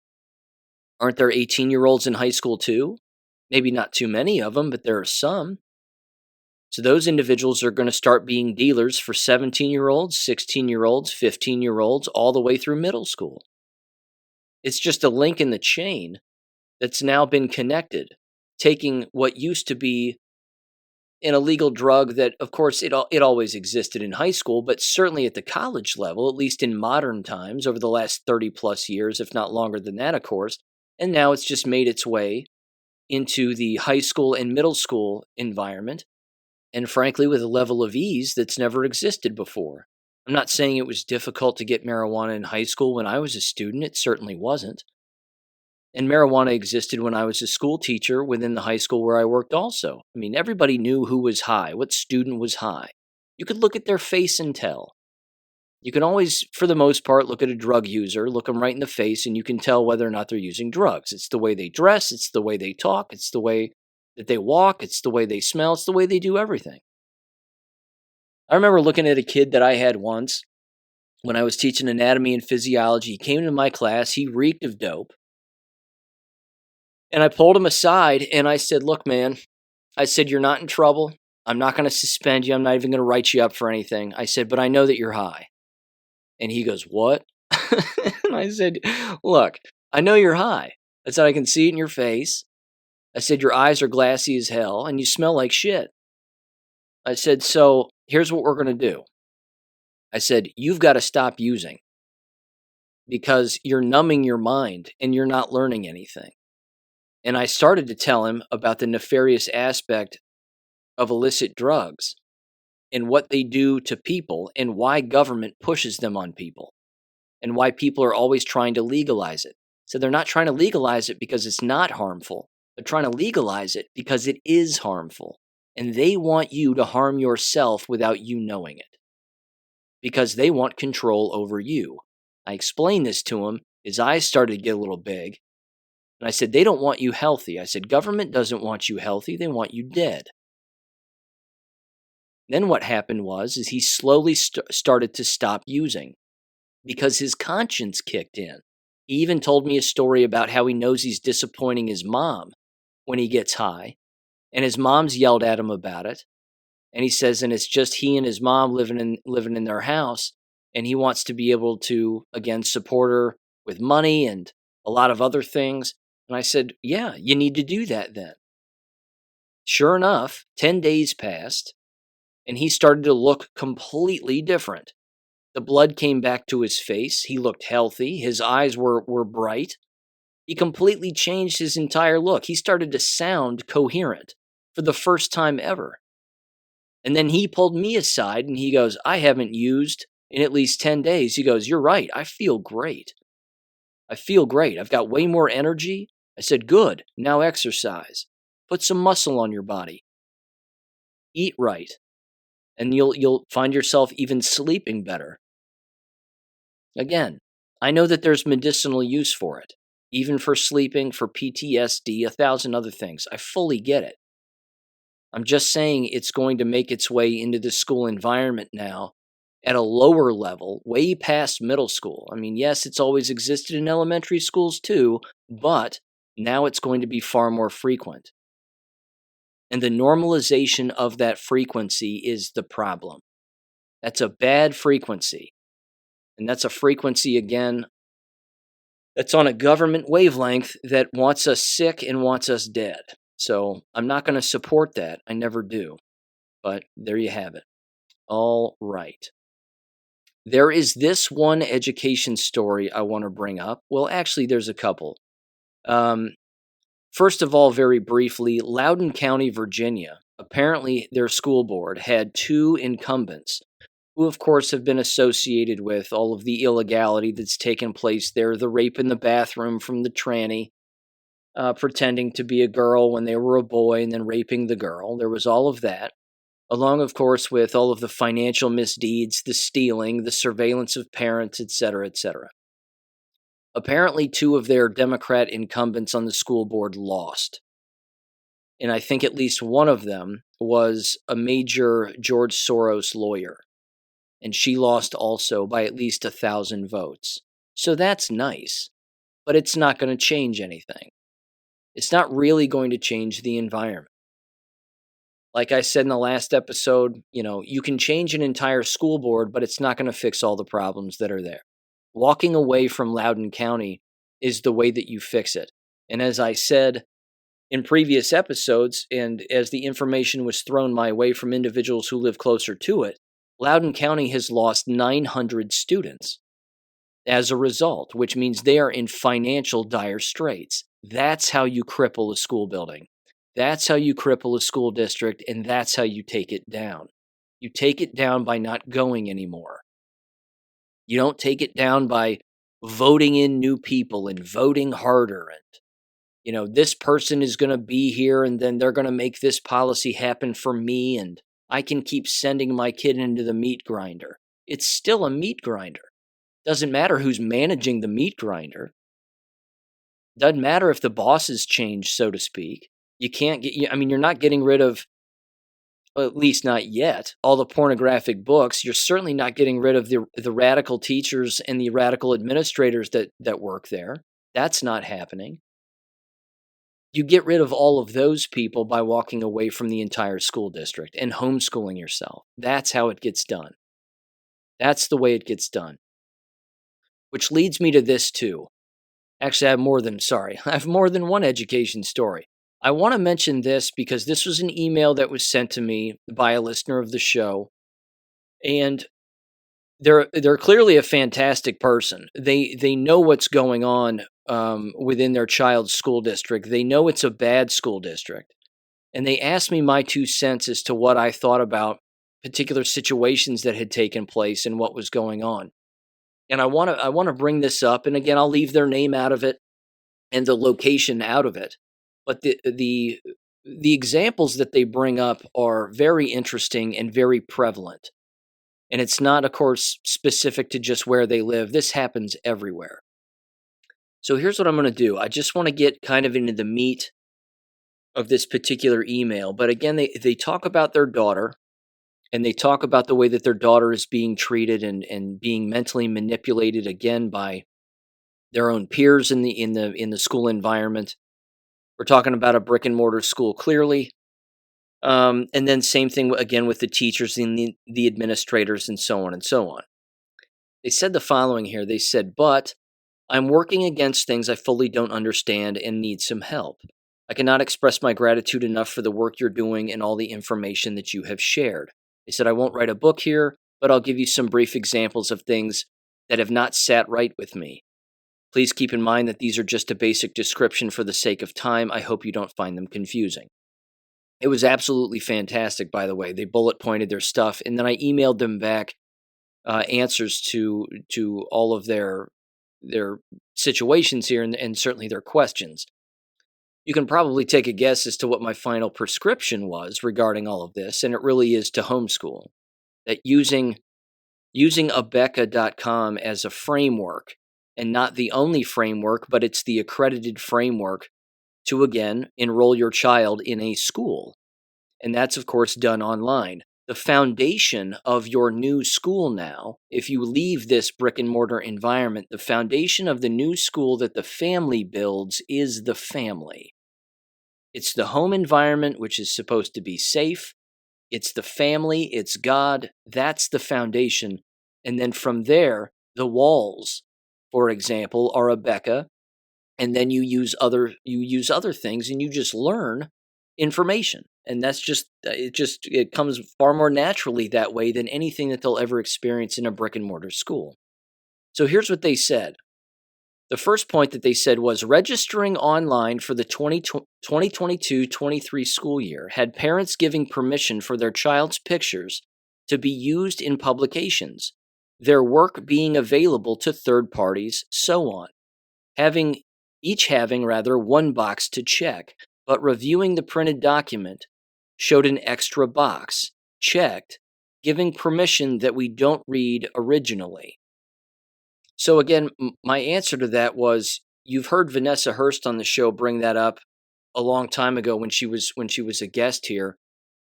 aren't there 18-year-olds in high school too? Maybe not too many of them, but there are some. So those individuals are going to start being dealers for 17-year-olds, 16-year-olds, 15-year-olds, all the way through middle school. It's just a link in the chain that's now been connected, taking what used to be an illegal drug that, of course, it always existed in high school, but certainly at the college level, at least in modern times, over the last 30-plus years, if not longer than that, of course, and now it's just made its way into the high school and middle school environment, and frankly, with a level of ease that's never existed before. I'm not saying it was difficult to get marijuana in high school when I was a student. It certainly wasn't. And marijuana existed when I was a school teacher within the high school where I worked also. I mean, everybody knew who was high, what student was high. You could look at their face and tell. You can always, for the most part, look at a drug user, look them right in the face, and you can tell whether or not they're using drugs. It's the way they dress, it's the way they talk, it's the way that they walk, it's the way they smell, it's the way they do everything. I remember looking at a kid that I had once when I was teaching anatomy and physiology. He came into my class, he reeked of dope. And I pulled him aside and I said, "Look, man," I said, "you're not in trouble. I'm not going to suspend you. I'm not even going to write you up for anything." I said, "But I know that you're high." And he goes, "What?" And I said, "Look, I know you're high. I said, I can see it in your face. I said, your eyes are glassy as hell and you smell like shit." I said, "So here's what we're going to do." I said, "You've got to stop using because you're numbing your mind and you're not learning anything." And I started to tell him about the nefarious aspect of illicit drugs and what they do to people and why government pushes them on people and why people are always trying to legalize it. So they're not trying to legalize it because it's not harmful. They're trying to legalize it because it is harmful. And they want you to harm yourself without you knowing it because they want control over you. I explained this to him. His eyes started to get a little big. And I said, they don't want you healthy. I said, government doesn't want you healthy. They want you dead. Then what happened is he slowly started to stop using because his conscience kicked in. He even told me a story about how he knows he's disappointing his mom when he gets high. And his mom's yelled at him about it. And he says, and it's just he and his mom living in their house. And he wants to be able to, again, support her with money and a lot of other things. And I said, yeah, you need to do that then. Sure enough, 10 days passed, and he started to look completely different. The blood came back to his face. He looked healthy. His eyes were bright. He completely changed his entire look. He started to sound coherent for the first time ever. And then he pulled me aside, and he goes, I haven't used in at least 10 days. He goes, you're right. I feel great. I feel great. I've got way more energy. I said, good. Now exercise. Put some muscle on your body. Eat right. And you'll find yourself even sleeping better. Again, I know that there's medicinal use for it, even for sleeping, for PTSD, 1,000 other things. I fully get it. I'm just saying it's going to make its way into the school environment now, at a lower level, way past middle school. I mean, yes, it's always existed in elementary schools too, but now it's going to be far more frequent. And the normalization of that frequency is the problem. That's a bad frequency. And that's a frequency, again, that's on a government wavelength that wants us sick and wants us dead. So I'm not going to support that. I never do. But there you have it. All right. There is this one education story I want to bring up. Well, actually, there's a couple. Um, First of all, very briefly, Loudoun County, Virginia. Apparently, their school board had two incumbents who, of course, have been associated with all of the illegality that's taken place there, the rape in the bathroom from the tranny, pretending to be a girl when they were a boy and then raping the girl. There was all of that, along, of course, with all of the financial misdeeds, the stealing, the surveillance of parents, etc., etc. Apparently, two of their Democrat incumbents on the school board lost. And I think at least one of them was a major George Soros lawyer. And she lost also by at least 1,000 votes. So that's nice, but it's not going to change anything. It's not really going to change the environment. Like I said in the last episode, you can change an entire school board, but it's not going to fix all the problems that are there. Walking away from Loudoun County is the way that you fix it. And as I said in previous episodes, and as the information was thrown my way from individuals who live closer to it, Loudoun County has lost 900 students as a result, which means they are in financial dire straits. That's how you cripple a school building. That's how you cripple a school district, and that's how you take it down. You take it down by not going anymore. You don't take it down by voting in new people and voting harder and this person is going to be here and then they're going to make this policy happen for me and I can keep sending my kid into the meat grinder. It's still a meat grinder. Doesn't matter who's managing the meat grinder. Doesn't matter if the bosses change, so to speak. You're not getting rid of, well, at least not yet, all the pornographic books. You're certainly not getting rid of the radical teachers and the radical administrators that work there. That's not happening. You get rid of all of those people by walking away from the entire school district and homeschooling yourself. That's how it gets done. That's the way it gets done. Which leads me to this too. Actually, I have more than one education story. I want to mention this because this was an email that was sent to me by a listener of the show. And they're clearly a fantastic person. They know what's going on within their child's school district. They know it's a bad school district. And they asked me my 2 cents as to what I thought about particular situations that had taken place and what was going on. And I want to bring this up. And again, I'll leave their name out of it and the location out of it. But the examples that they bring up are very interesting and very prevalent. And it's not, of course, specific to just where they live. This happens everywhere. So here's what I'm going to do. I just want to get kind of into the meat of this particular email. But again, they talk about their daughter, and they talk about the way that their daughter is being treated and being mentally manipulated again by their own peers in the school environment. We're talking about a brick and mortar school, clearly. And then same thing again with the teachers and the administrators and so on and so on. They said the following here. They said, but I'm working against things I fully don't understand and need some help. I cannot express my gratitude enough for the work you're doing and all the information that you have shared. They said, I won't write a book here, but I'll give you some brief examples of things that have not sat right with me. Please keep in mind that these are just a basic description for the sake of time. I hope you don't find them confusing. It was absolutely fantastic, by the way. They bullet pointed their stuff, and then I emailed them back answers to all of their situations here and certainly their questions. You can probably take a guess as to what my final prescription was regarding all of this, and it really is to homeschool. That using abeka.com as a framework, and not the only framework, but it's the accredited framework to, again, enroll your child in a school. And that's, of course, done online. The foundation of your new school now, if you leave this brick and mortar environment, the foundation of the new school that the family builds is the family. It's the home environment, which is supposed to be safe. It's the family, it's God. That's the foundation. And then from there, the walls, for example, are a Becca. And then you use other things, and you just learn information. And that's it comes far more naturally that way than anything that they'll ever experience in a brick and mortar school. So here's what they said. The first point that they said was registering online for the 2022-23 school year had parents giving permission for their child's pictures to be used in publications, their work being available to third parties, so on. Having one box to check, but reviewing the printed document showed an extra box, checked, giving permission that we don't read originally. So again, my answer to that was, you've heard Vanessa Hurst on the show bring that up a long time ago when she was a guest here.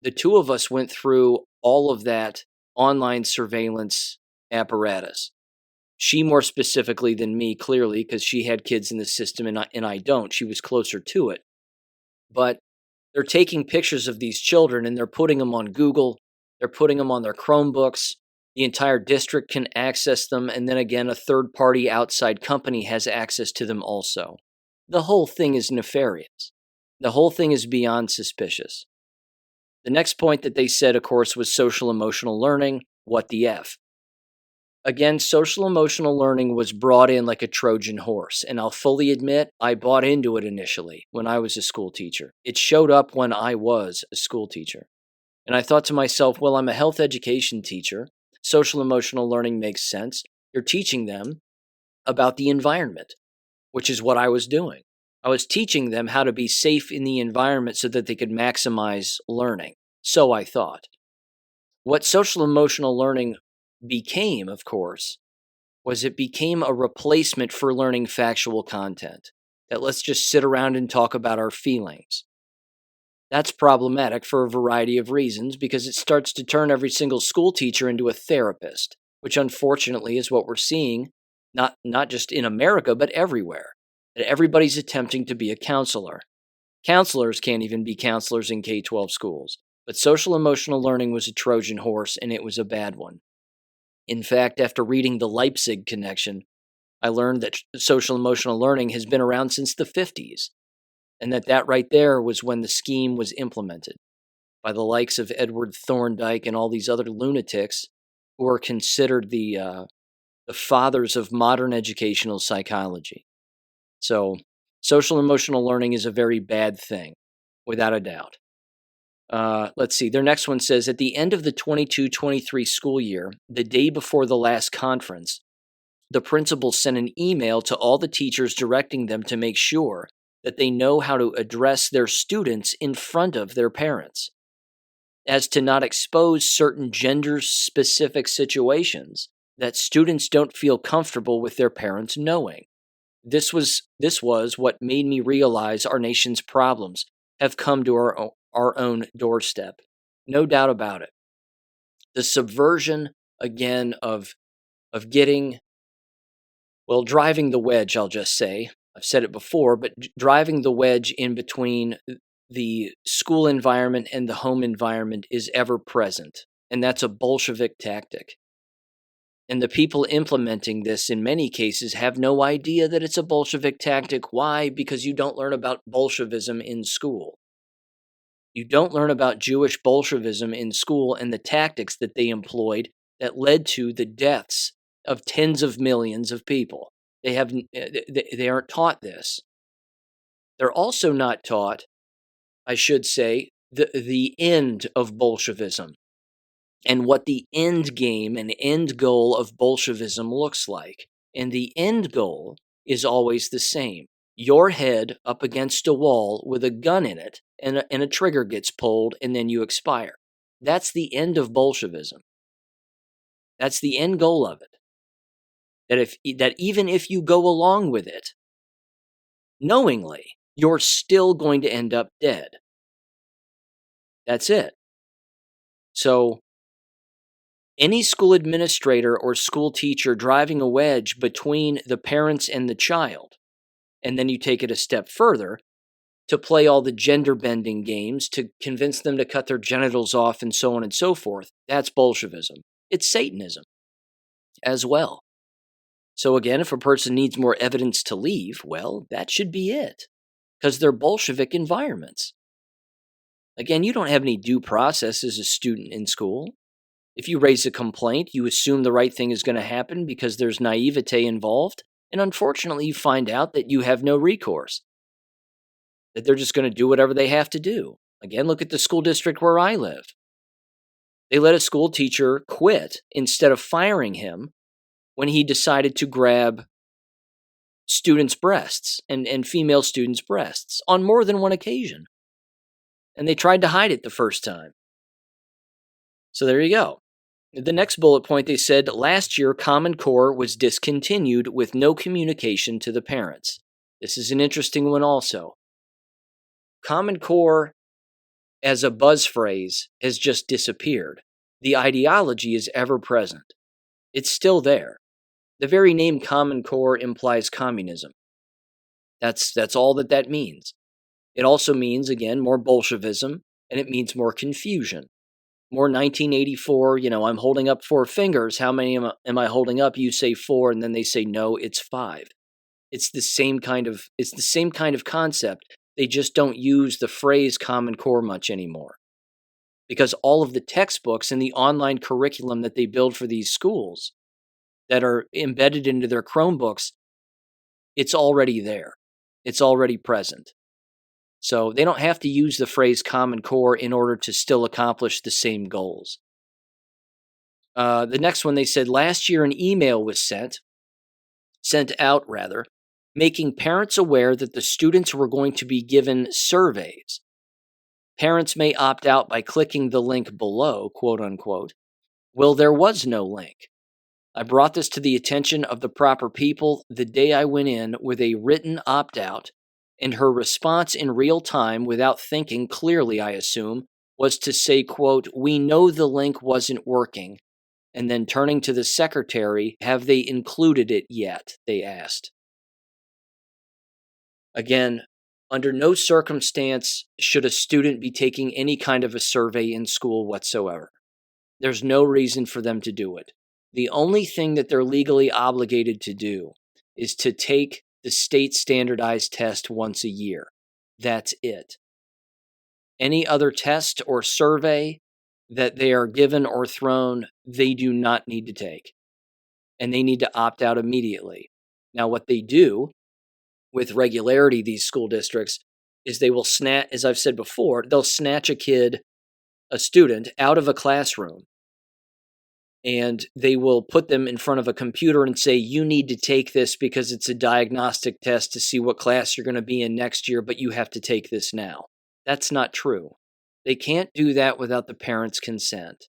The two of us went through all of that online surveillance apparatus. She more specifically than me, clearly, because she had kids in the system and I don't. She was closer to it. But they're taking pictures of these children and they're putting them on Google. They're putting them on their Chromebooks. The entire district can access them. And then again, a third-party outside company has access to them also. The whole thing is nefarious. The whole thing is beyond suspicious. The next point that they said, of course, was social emotional learning. What the F? Again, social emotional learning was brought in like a Trojan horse, and I'll fully admit I bought into it initially when I was a school teacher. It showed up when I was a school teacher. And I thought to myself, well, I'm a health education teacher. Social emotional learning makes sense. You're teaching them about the environment, which is what I was doing. I was teaching them how to be safe in the environment so that they could maximize learning. So I thought. What social emotional learning became, of course, was it became a replacement for learning factual content. That let's just sit around and talk about our feelings. That's problematic for a variety of reasons because it starts to turn every single school teacher into a therapist, which unfortunately is what we're seeing, not just in America, but everywhere. That everybody's attempting to be a counselor. Counselors can't even be counselors in K12 schools. But social emotional learning was a Trojan horse, and it was a bad one. In fact, after reading the Leipzig Connection, I learned that social emotional learning has been around since the 50s, and that right there was when the scheme was implemented by the likes of Edward Thorndike and all these other lunatics who are considered the fathers of modern educational psychology. So, social emotional learning is a very bad thing, without a doubt. Let's see. Their next one says, at the end of the 22-23 school year, the day before the last conference, the principal sent an email to all the teachers directing them to make sure that they know how to address their students in front of their parents, as to not expose certain gender-specific situations that students don't feel comfortable with their parents knowing. This was what made me realize our nation's problems have come to our own doorstep. No doubt about it. The subversion, again, of getting, well, driving the wedge, I'll just say. I've said it before, but driving the wedge in between the school environment and the home environment is ever present. And that's a Bolshevik tactic. And the people implementing this in many cases have no idea that it's a Bolshevik tactic. Why? Because you don't learn about Bolshevism in school. You don't learn about Jewish Bolshevism in school and the tactics that they employed that led to the deaths of tens of millions of people. They aren't taught this. They're also not taught, I should say, the end of Bolshevism and what the end game and end goal of Bolshevism looks like. And the end goal is always the same. Your head up against a wall with a gun in it, and a trigger gets pulled, and then you expire. That's the end of Bolshevism. That's the end goal of it. That even if you go along with it, knowingly, you're still going to end up dead. That's it. So Any school administrator or school teacher driving a wedge between the parents and the child, and then you take it a step further to play all the gender bending games to convince them to cut their genitals off and so on and so forth, that's Bolshevism. It's Satanism as well. So again, if a person needs more evidence to leave, well, that should be it, because they're Bolshevik environments. Again, you don't have any due process as a student in school. If you raise a complaint, you assume the right thing is going to happen because there's naivete involved, and unfortunately you find out that you have no recourse, that they're just going to do whatever they have to do. Again, look at the school district where I live. They let a school teacher quit instead of firing him when he decided to grab students' breasts and female students' breasts on more than one occasion. And they tried to hide it the first time. So there you go. The next bullet point, they said, last year Common Core was discontinued with no communication to the parents. This is an interesting one also. Common Core as a buzz phrase has just disappeared. The ideology is ever present. It's still there. The very name Common Core implies communism. That's all that means. It also means, again, more Bolshevism, and it means more confusion. More 1984, I'm holding up 4 fingers. How many am I holding up? You say 4, and then they say, no, it's 5. It's the same kind of concept. They just don't use the phrase Common Core much anymore. Because all of the textbooks and the online curriculum that they build for these schools that are embedded into their Chromebooks, it's already there. It's already present. So they don't have to use the phrase Common Core in order to still accomplish the same goals. The next one, they said, last year an email was sent out, making parents aware that the students were going to be given surveys. Parents may opt out by clicking the link below, quote unquote. Well, there was no link. I brought this to the attention of the proper people the day I went in with a written opt-out, and her response in real time, without thinking clearly, I assume, was to say, quote, we know the link wasn't working, and then turning to the secretary, have they included it yet, they asked. Again, under no circumstance should a student be taking any kind of a survey in school whatsoever. There's no reason for them to do it. The only thing that they're legally obligated to do is to take the state standardized test once a year. That's it. Any other test or survey that they are given or thrown, they do not need to take. And they need to opt out immediately. Now, what they do with regularity, these school districts, is they will snatch, as I've said before, they'll snatch a student out of a classroom, and they will put them in front of a computer and say, you need to take this because it's a diagnostic test to see what class you're going to be in next year, but you have to take this now. That's not true. They can't do that without the parents' consent.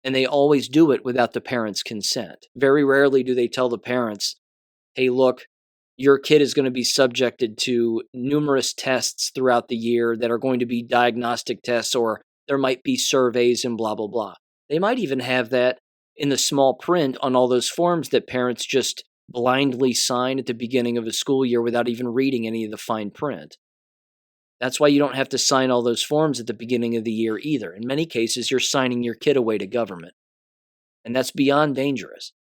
And they always do it without the parents' consent. Very rarely do they tell the parents, hey, look, your kid is going to be subjected to numerous tests throughout the year that are going to be diagnostic tests, or there might be surveys and blah, blah, blah. They might even have that in the small print on all those forms that parents just blindly sign at the beginning of a school year without even reading any of the fine print. That's why you don't have to sign all those forms at the beginning of the year either. In many cases, you're signing your kid away to government. And that's beyond dangerous.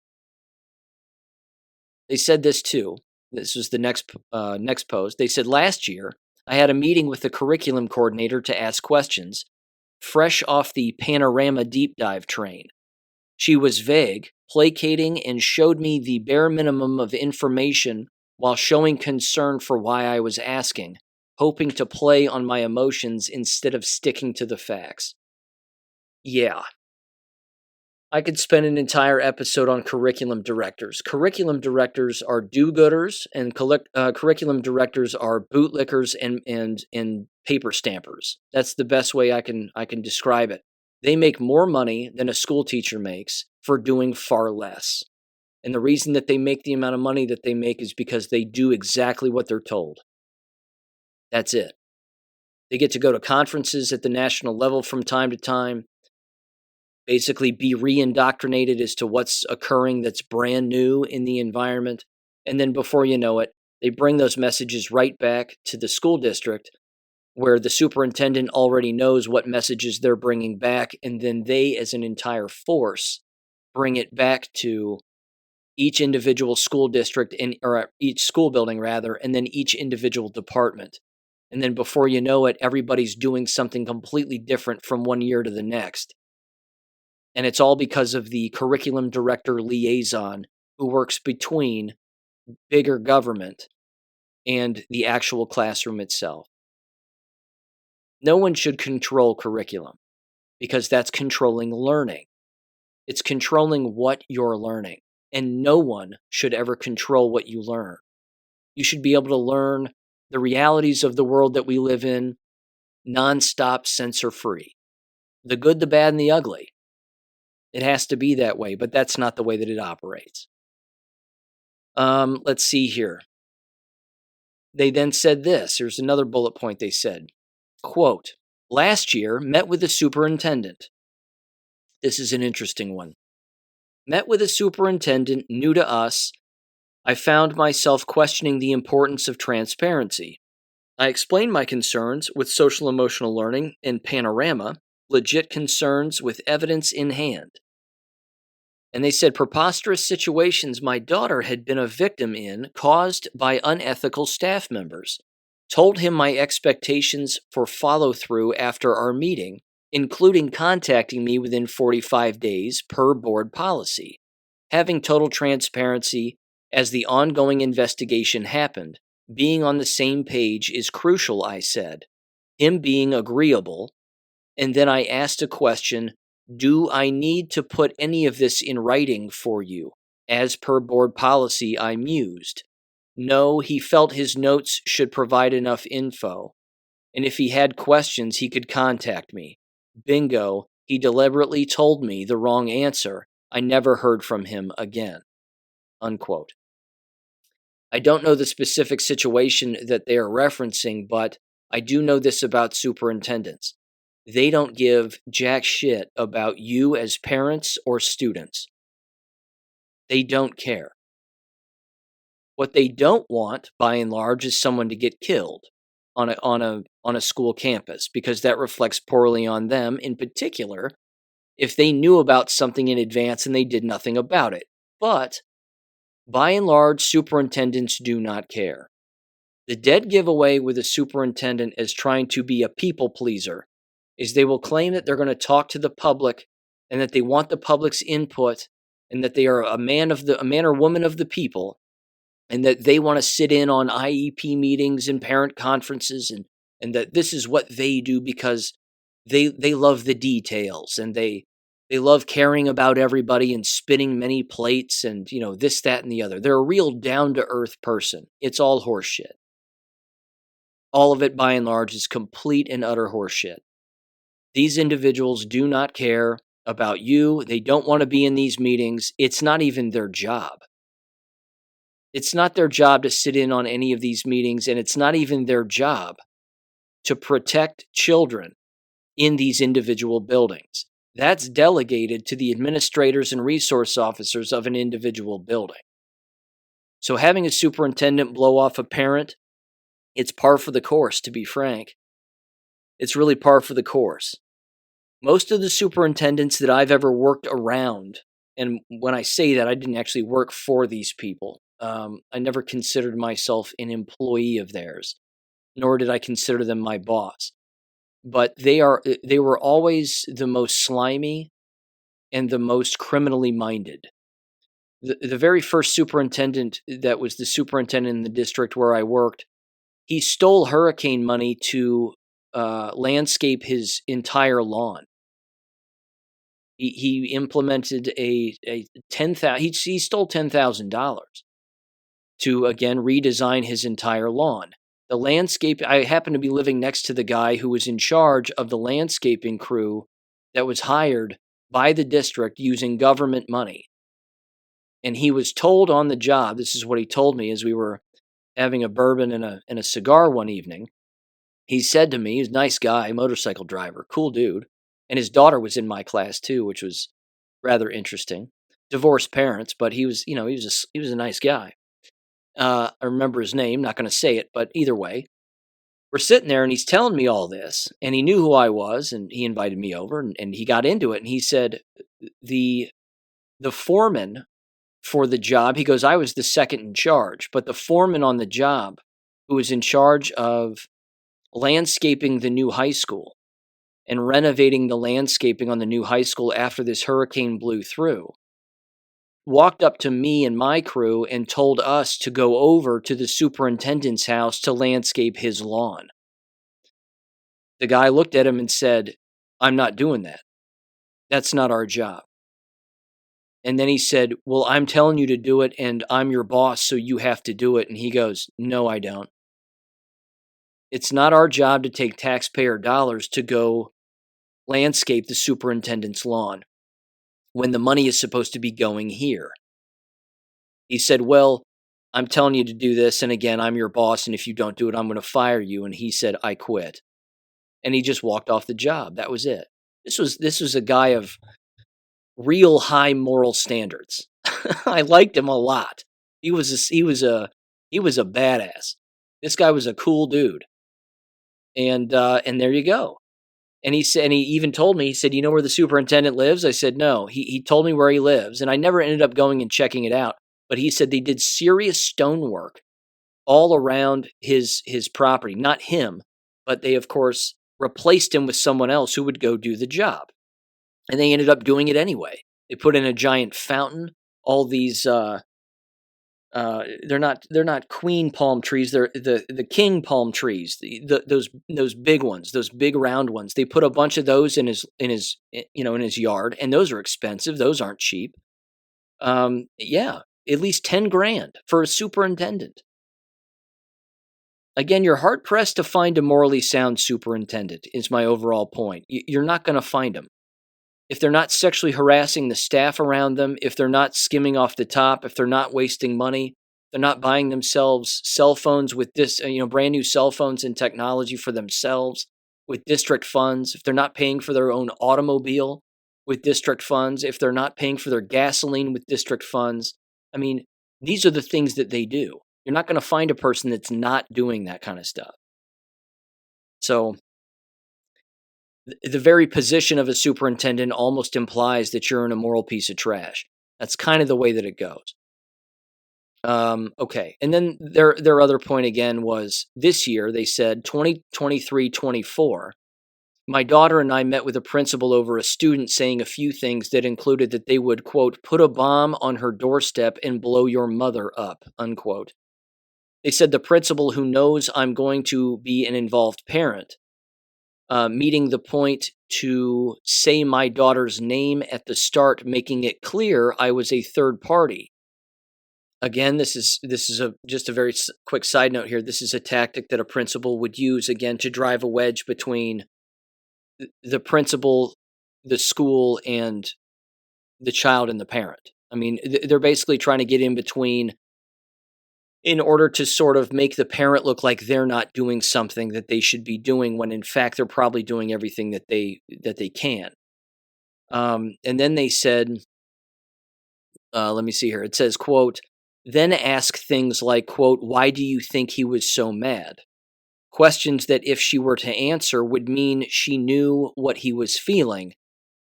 They said this too. This was the next post. They said, last year, I had a meeting with the curriculum coordinator to ask questions, fresh off the Panorama deep dive train. She was vague, placating, and showed me the bare minimum of information while showing concern for why I was asking, hoping to play on my emotions instead of sticking to the facts. Yeah. I could spend an entire episode on curriculum directors. Curriculum directors are do-gooders, and curriculum directors are bootlickers and paper stampers. That's the best way I can describe it. They make more money than a school teacher makes for doing far less. And the reason that they make the amount of money that they make is because they do exactly what they're told. That's it. They get to go to conferences at the national level from time to time. basically be re-indoctrinated as to what's occurring that's brand new in the environment. And then before you know it, they bring those messages right back to the school district where the superintendent already knows what messages they're bringing back. And then they, as an entire force, bring it back to each individual school district or each school building rather, and then each individual department. And then before you know it, everybody's doing something completely different from one year to the next. And it's all because of the curriculum director liaison who works between bigger government and the actual classroom itself. No one should control curriculum because that's controlling learning. It's controlling what you're learning, and no one should ever control what you learn. You should be able to learn the realities of the world that we live in nonstop, censor-free. The good, the bad, and the ugly. It has to be that way, but that's not the way that it operates. Let's see here. They then said this. Here's another bullet point they said. Quote, last year, met with the superintendent. This is an interesting one. Met with a superintendent new to us. I found myself questioning the importance of transparency. I explained my concerns with social emotional learning and panorama, legit concerns with evidence in hand. And they said preposterous situations my daughter had been a victim in caused by unethical staff members. Told him my expectations for follow-through after our meeting, including contacting me within 45 days per board policy. Having total transparency as the ongoing investigation happened. Being on the same page is crucial, I said. Him being agreeable. And then I asked a question, do I need to put any of this in writing for you? As per board policy, I mused. No, he felt his notes should provide enough info. And if he had questions, he could contact me. Bingo, he deliberately told me the wrong answer. I never heard from him again. Unquote. I don't know the specific situation that they are referencing, but I do know this about superintendents. They don't give jack shit about you as parents or students. They don't care. What they don't want, by and large, is someone to get killed on a school campus, because that reflects poorly on them, in particular, if they knew about something in advance and they did nothing about it. But by and large, superintendents do not care. The dead giveaway with a superintendent as trying to be a people pleaser is they will claim that they're going to talk to the public and that they want the public's input and that they are a man or woman of the people and that they want to sit in on IEP meetings and parent conferences and that this is what they do because they love the details and they love caring about everybody and spinning many plates and, this, that, and the other. They're a real down-to-earth person. It's all horseshit. All of it, by and large, is complete and utter horseshit. These individuals do not care about you. They don't want to be in these meetings. It's not even their job. It's not their job to sit in on any of these meetings, and it's not even their job to protect children in these individual buildings. That's delegated to the administrators and resource officers of an individual building. So having a superintendent blow off a parent, it's par for the course, to be frank. It's really par for the course. Most of the superintendents that I've ever worked around, and when I say that, I didn't actually work for these people. I never considered myself an employee of theirs, nor did I consider them my boss. But they were always the most slimy and the most criminally minded. The very first superintendent that was the superintendent in the district where I worked, he stole hurricane money to landscape his entire lawn. He implemented he stole $10,000 to, again, redesign his entire lawn. The landscape, I happened to be living next to the guy who was in charge of the landscaping crew that was hired by the district using government money. And he was told on the job, this is what he told me as we were having a bourbon and a cigar one evening. He said to me, he's a nice guy, motorcycle driver, cool dude. And his daughter was in my class too, which was rather interesting. Divorced parents, but he was a nice guy. I remember his name, not going to say it, but either way, we're sitting there and he's telling me all this, and he knew who I was, and he invited me over, and he got into it, and he said the the foreman for the job, he goes, I was the second in charge, but the foreman on the job who was in charge of landscaping the new high school and renovating the landscaping on the new high school after this hurricane blew through, walked up to me and my crew and told us to go over to the superintendent's house to landscape his lawn. The guy looked at him and said, I'm not doing that. That's not our job. And then he said, well, I'm telling you to do it, and I'm your boss, so you have to do it. And he goes, no, I don't. It's not our job to take taxpayer dollars to go landscape the superintendent's lawn when the money is supposed to be going here. He said, well, I'm telling you to do this, and again, I'm your boss, and if you don't do it, I'm going to fire you. And he said, I quit. And he just walked off the job. That was it. This was a guy of real high moral standards. I liked him a lot. He was a badass. This guy was a cool dude. And there you go. And he said, and he even told me, he said, you know where the superintendent lives? I said, no. He told me where he lives, and I never ended up going and checking it out. But he said they did serious stonework all around his property. Not him, but they, of course, replaced him with someone else who would go do the job. And they ended up doing it anyway. They put in a giant fountain. All these, they're not queen palm trees. They're the king palm trees. Those big ones, those big round ones. They put a bunch of those in his yard, and those are expensive. Those aren't cheap. Yeah, at least $10,000 for a superintendent. Again, you're hard pressed to find a morally sound superintendent. Is my overall point. You're not going to find them. If they're not sexually harassing the staff around them, if they're not skimming off the top, if they're not wasting money, they're not buying themselves cell phones with brand new cell phones and technology for themselves with district funds, if they're not paying for their own automobile with district funds, if they're not paying for their gasoline with district funds. I mean, these are the things that they do. You're not going to find a person that's not doing that kind of stuff. So the very position of a superintendent almost implies that you're an immoral piece of trash. That's kind of the way that it goes. Okay. And then their other point again was this year, they said 2023-24, my daughter and I met with a principal over a student saying a few things that included that they would, quote, put a bomb on her doorstep and blow your mother up, unquote. They said the principal, who knows I'm going to be an involved parent, meeting the point to say my daughter's name at the start, making it clear I was a third party. Again, this is just a very quick side note here. This is a tactic that a principal would use, again, to drive a wedge between the principal, the school, and the child and the parent. I mean, they're basically trying to get in between in order to sort of make the parent look like they're not doing something that they should be doing when in fact they're probably doing everything that they can. And then they said, let me see here. It says, quote, then ask things like, quote, why do you think he was so mad? Questions that if she were to answer would mean she knew what he was feeling,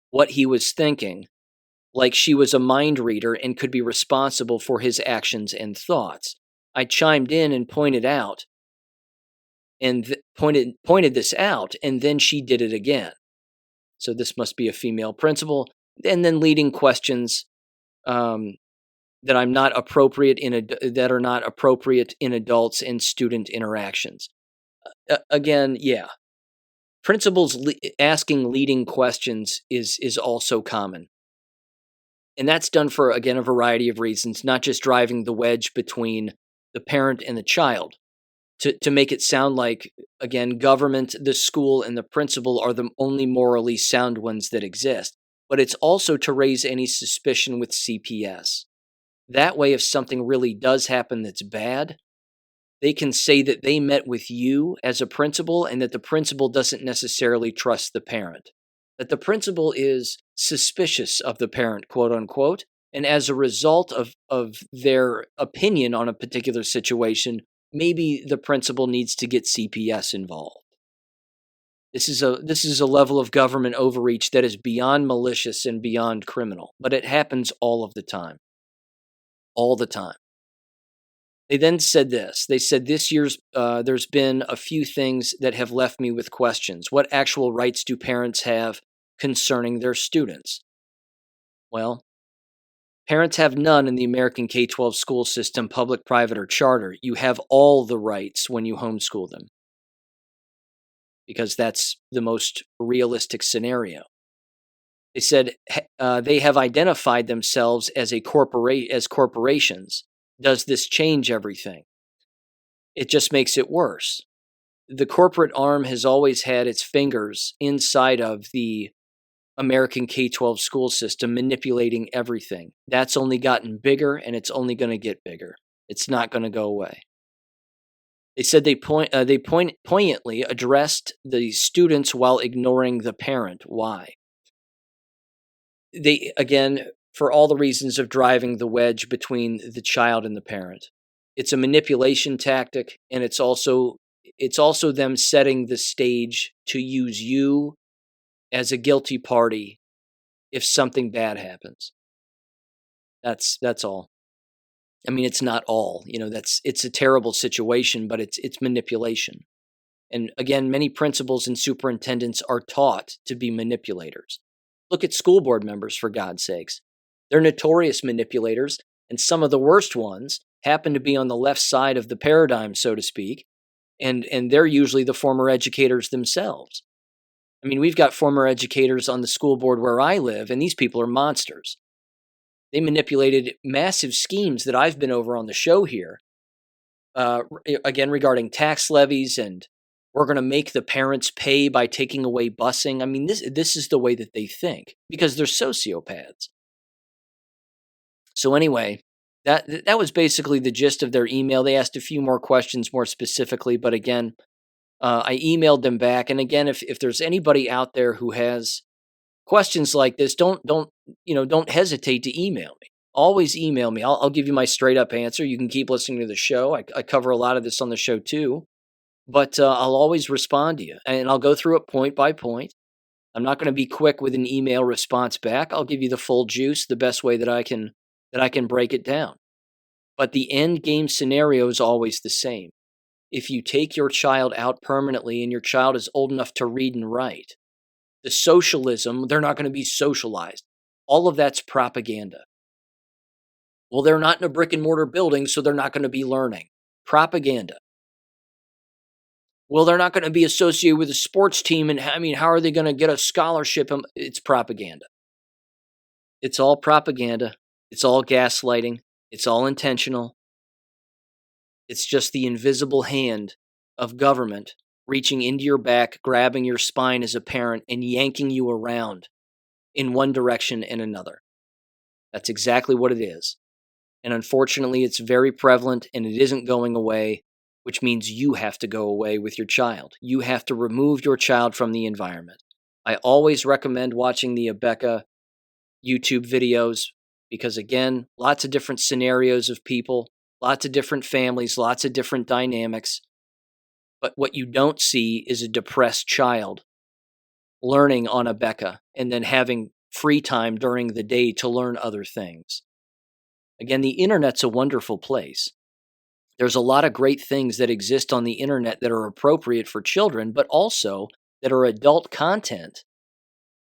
what he was thinking, like she was a mind reader and could be responsible for his actions and thoughts. I chimed in and pointed out and pointed this out, and then she did it again. So this must be a female principal. And then leading questions that are not appropriate in adults and student interactions. Again, yeah, principals asking leading questions is also common. And that's done for, again, a variety of reasons, not just driving the wedge between the parent and the child, to make it sound like, again, government, the school, and the principal are the only morally sound ones that exist. But it's also to raise any suspicion with CPS. That way, if something really does happen that's bad, they can say that they met with you as a principal and that the principal doesn't necessarily trust the parent. that the principal is suspicious of the parent, quote unquote, and as a result of their opinion on a particular situation, maybe the principal needs to get CPS involved. This is a level of government overreach that is beyond malicious and beyond criminal, but it happens all of the time. All the time. They then said this. They said this year's there's been a few things that have left me with questions. What actual rights do parents have concerning their students? Well, parents have none in the American K-12 school system, public, private, or charter. You have all the rights when you homeschool them, because that's the most realistic scenario. They said they have identified themselves as as corporations. Does this change everything? It just makes it worse. The corporate arm has always had its fingers inside of the American K-12 school system, manipulating everything. That's only gotten bigger, and it's only going to get bigger. It's not going to go away. They said they poignantly addressed the students while ignoring the parent. Why? They, again, for all the reasons of driving the wedge between the child and the parent. It's a manipulation tactic, and it's also them setting the stage to use you as a guilty party if something bad happens. That's all. I mean, it's not all. It's a terrible situation, but it's manipulation. And again, many principals and superintendents are taught to be manipulators. Look at school board members, for God's sakes. They're notorious manipulators, and some of the worst ones happen to be on the left side of the paradigm, so to speak, and they're usually the former educators themselves. I mean, we've got former educators on the school board where I live, and these people are monsters. They manipulated massive schemes that I've been over on the show here, again, regarding tax levies, and we're going to make the parents pay by taking away busing. I mean, this is the way that they think, because they're sociopaths. So anyway, that was basically the gist of their email. They asked a few more questions more specifically, but again, I emailed them back. And again, if there's anybody out there who has questions like this, don't hesitate to email me. Always email me. I'll give you my straight up answer. You can keep listening to the show. I cover a lot of this on the show too, but I'll always respond to you, and I'll go through it point by point. I'm not going to be quick with an email response back. I'll give you the full juice, the best way that I can break it down. But the end game scenario is always the same. If you take your child out permanently and your child is old enough to read and write, the socialism, they're not going to be socialized. All of that's propaganda. Well, they're not in a brick and mortar building, so they're not going to be learning. Propaganda. Well, they're not going to be associated with a sports team, and I mean, how are they going to get a scholarship? It's propaganda. It's all propaganda. It's all gaslighting. It's all intentional. It's just the invisible hand of government reaching into your back, grabbing your spine as a parent, and yanking you around in one direction and another. That's exactly what it is. And unfortunately, it's very prevalent, and it isn't going away, which means you have to go away with your child. You have to remove your child from the environment. I always recommend watching the Abeka YouTube videos because, again, lots of different scenarios of people, lots of different families, lots of different dynamics. But what you don't see is a depressed child learning on Abeka and then having free time during the day to learn other things. Again, the internet's a wonderful place. There's a lot of great things that exist on the internet that are appropriate for children, but also that are adult content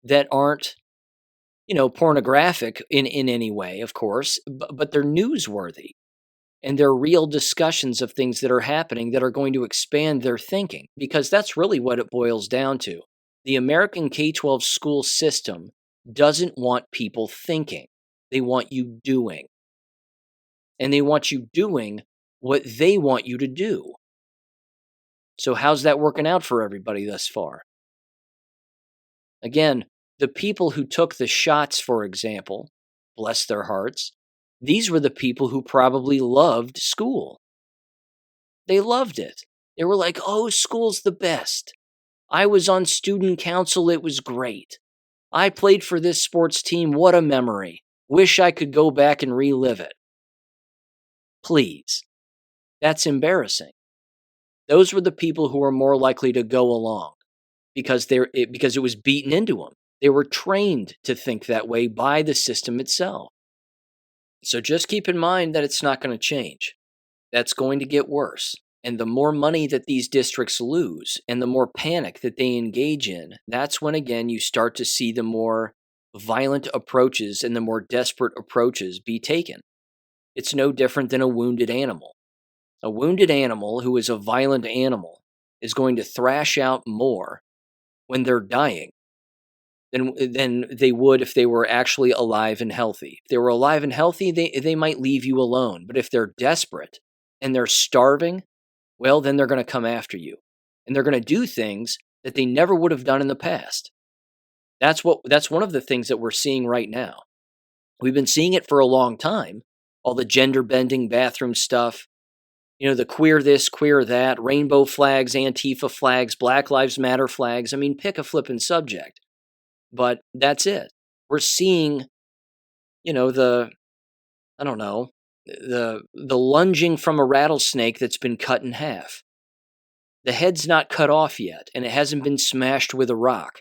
that aren't, pornographic in any way, of course, but they're newsworthy. And they're real discussions of things that are happening that are going to expand their thinking, because that's really what it boils down to. The American K-12 school system doesn't want people thinking. They want you doing. And they want you doing what they want you to do. So how's that working out for everybody thus far? Again, the people who took the shots, for example, bless their hearts, these were the people who probably loved school. They loved it. They were like, oh, school's the best. I was on student council. It was great. I played for this sports team. What a memory. Wish I could go back and relive it. Please. That's embarrassing. Those were the people who were more likely to go along because because it was beaten into them. They were trained to think that way by the system itself. So just keep in mind that it's not going to change. That's going to get worse. And the more money that these districts lose and the more panic that they engage in, that's when, again, you start to see the more violent approaches and the more desperate approaches be taken. It's no different than a wounded animal. A wounded animal who is a violent animal is going to thrash out more when they're dying than they would if they were actually alive and healthy. If they were alive and healthy, they might leave you alone. But if they're desperate and they're starving, well, then they're going to come after you. And they're going to do things that they never would have done in the past. That's one of the things that we're seeing right now. We've been seeing it for a long time. All the gender bending bathroom stuff, the queer this, queer that, rainbow flags, Antifa flags, Black Lives Matter flags. I mean, pick a flippin' subject. But that's it. We're seeing, the lunging from a rattlesnake that's been cut in half. The head's not cut off yet, and it hasn't been smashed with a rock.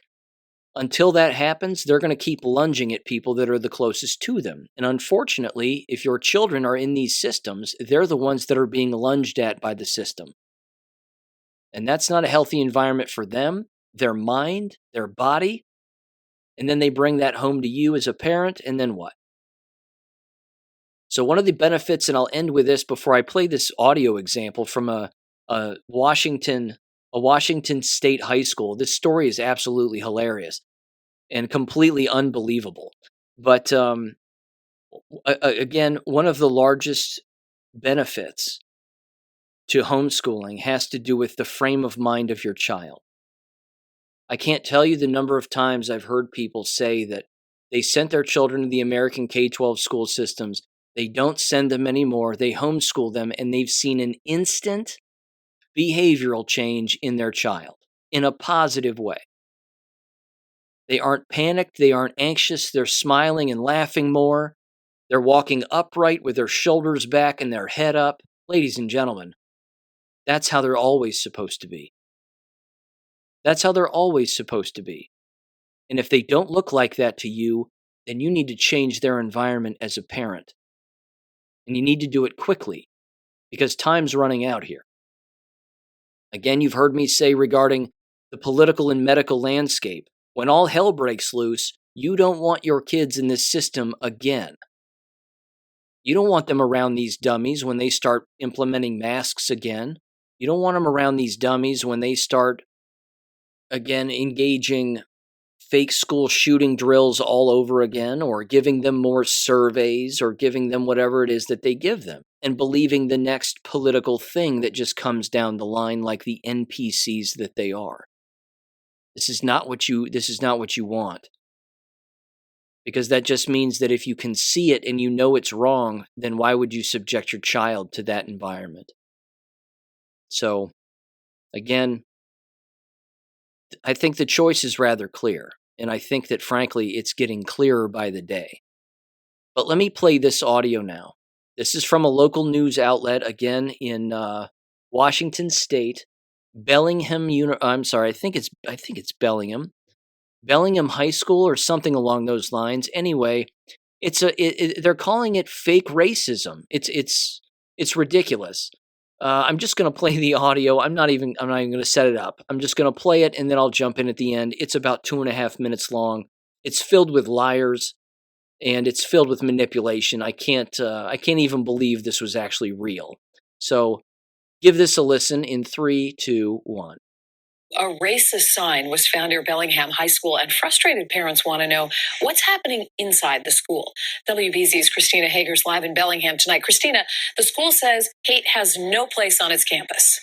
Until that happens, they're going to keep lunging at people that are the closest to them. And unfortunately, if your children are in these systems, they're the ones that are being lunged at by the system. And that's not a healthy environment for them, their mind, their body. And then they bring that home to you as a parent, and then what? So one of the benefits, and I'll end with this before I play this audio example from a Washington State high school. This story is absolutely hilarious and completely unbelievable. But again, one of the largest benefits to homeschooling has to do with the frame of mind of your child. I can't tell you the number of times I've heard people say that they sent their children to the American K12 school systems. They don't send them anymore. They homeschool them, and they've seen an instant behavioral change in their child in a positive way. They aren't panicked. They aren't anxious. They're smiling and laughing more. They're walking upright with their shoulders back and their head up. Ladies and gentlemen, that's how they're always supposed to be. That's how they're always supposed to be. And if they don't look like that to you, then you need to change their environment as a parent. And you need to do it quickly because time's running out here. Again, you've heard me say regarding the political and medical landscape, when all hell breaks loose, you don't want your kids in this system again. You don't want them around these dummies when they start implementing masks again. You don't want them around these dummies when they start, again, engaging fake school shooting drills all over again, or giving them more surveys, or giving them whatever it is that they give them, and believing the next political thing that just comes down the line like the NPCs that they are. This is not what you want. Because that just means that if you can see it and you know it's wrong, then why would you subject your child to that environment? So, again, I think the choice is rather clear, and I think that, frankly, it's getting clearer by the day. But let me play this audio now. This is from a local news outlet, again, in Washington State, Bellingham. I think it's Bellingham High School or something along those lines. Anyway, they're calling it fake racism. It's ridiculous. I'm just going to play the audio. I'm not even going to set it up. I'm just going to play it and then I'll jump in at the end. It's about 2.5 minutes long. It's filled with liars and it's filled with manipulation. I can't even believe this was actually real. So give this a listen in 3, 2, 1. A racist sign was found near Bellingham High School, and frustrated parents want to know what's happening inside the school. WBZ's Christina Hager's live in Bellingham tonight. Christina, the school says hate has no place on its campus.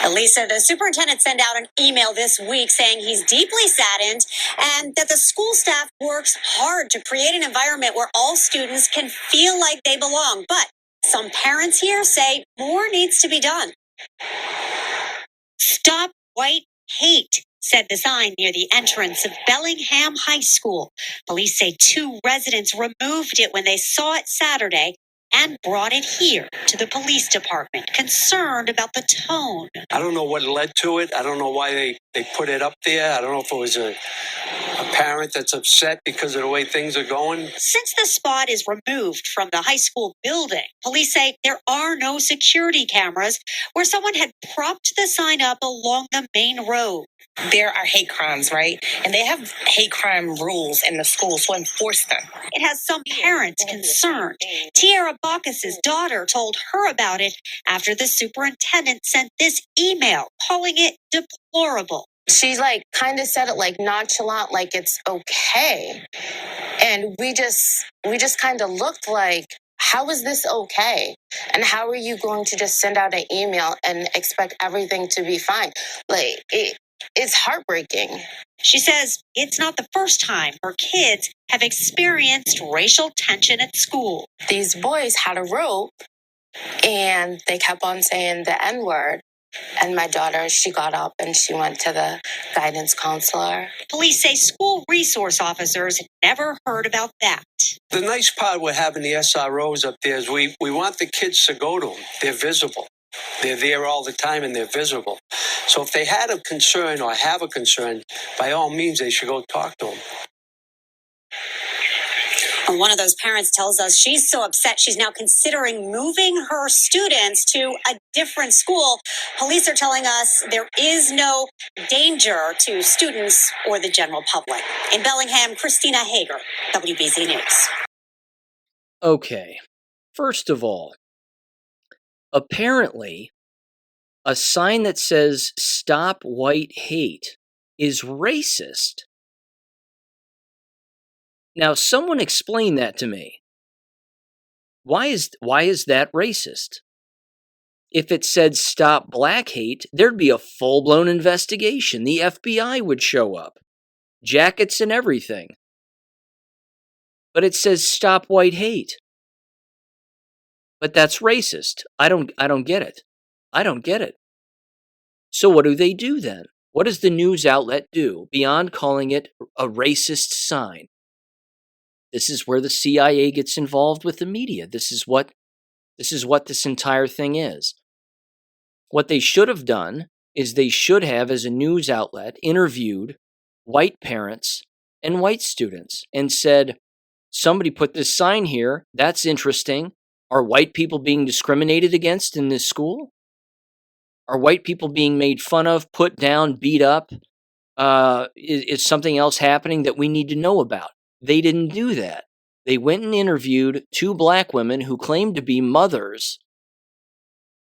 Lisa, the superintendent sent out an email this week saying he's deeply saddened and that the school staff works hard to create an environment where all students can feel like they belong. But some parents here say more needs to be done. Stop white hate, said the sign near the entrance of Bellingham High School. Police say 2 residents removed it when they saw it Saturday and brought it here to the police department, concerned about the tone. I don't know what led to it. I don't know why they put it up there. I don't know if it was a parent that's upset because of the way things are going. Since the spot is removed from the high school building, police say there are no security cameras where someone had propped the sign up along the main road. There are hate crimes, right? And they have hate crime rules in the school, so enforce them. It has some parents concerned. Tiara Bacchus's daughter told her about it after the superintendent sent this email calling it deplorable. She kind of said it nonchalant, like it's okay. And we just kind of looked like, how is this okay? And how are you going to just send out an email and expect everything to be fine? It's heartbreaking. She says it's not the first time her kids have experienced racial tension at school. These boys had a rope and they kept on saying the N-word. And my daughter, she got up and she went to the guidance counselor. Police say school resource officers never heard about that. The nice part with having the SROs up there is we want the kids to go to them. They're visible. They're there all the time and they're visible. So if they had a concern or have a concern, by all means, they should go talk to them. And one of those parents tells us she's so upset she's now considering moving her students to a different school. Police are telling us there is no danger to students or the general public. In Bellingham, Christina Hager, WBZ News. Okay, first of all, apparently, a sign that says "Stop White Hate" is racist. Now, someone explain that to me. Why is that racist? If it said "Stop Black Hate," there'd be a full-blown investigation. The FBI would show up, jackets and everything. But it says "Stop White Hate." But that's racist. I don't get it. I don't get it. So what do they do then? What does the news outlet do beyond calling it a racist sign? This is where the CIA gets involved with the media. This is what this entire thing is. What they should have done is they should have, as a news outlet, interviewed white parents and white students and said, somebody put this sign here. That's interesting. Are white people being discriminated against in this school? Are white people being made fun of, put down, beat up? Is something else happening that we need to know about? They didn't do that. They went and interviewed 2 black women who claimed to be mothers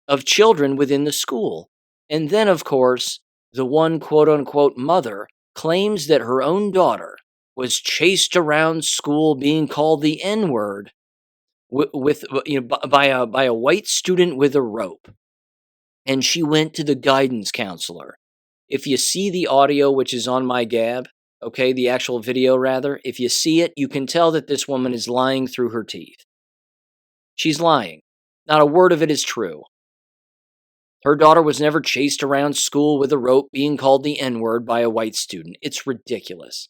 of children within the school. And then, of course, the one quote-unquote mother claims that her own daughter was chased around school being called the N-word by a white student with a rope. And she went to the guidance counselor. If you see the audio, which is on my Gab, okay, the actual video rather, if you see it, you can tell that this woman is lying through her teeth. She's lying. Not a word of it is true. Her daughter was never chased around school with a rope being called the N-word by a white student. It's ridiculous.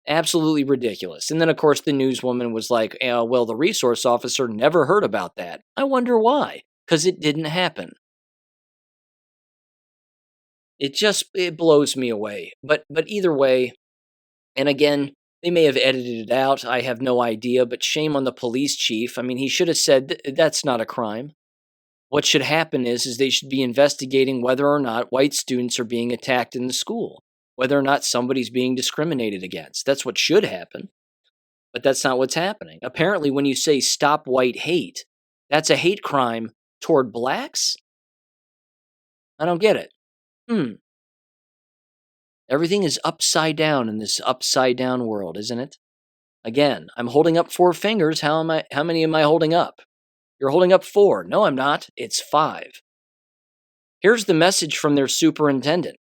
Absolutely ridiculous. And then, of course, the newswoman was like, well, the resource officer never heard about that. I wonder why. Because it didn't happen. It blows me away. But either way, and again, they may have edited it out. I have no idea, but shame on the police chief. I mean, he should have said that's not a crime. What should happen is they should be investigating whether or not white students are being attacked in the school, whether or not somebody's being discriminated against. That's what should happen. But that's not what's happening. Apparently, when you say "Stop White Hate," that's a hate crime toward blacks? I don't get it. Everything is upside down in this upside down world, isn't it? Again, I'm holding up 4 fingers. How many am I holding up? You're holding up 4. No, I'm not. It's 5. Here's the message from their superintendent.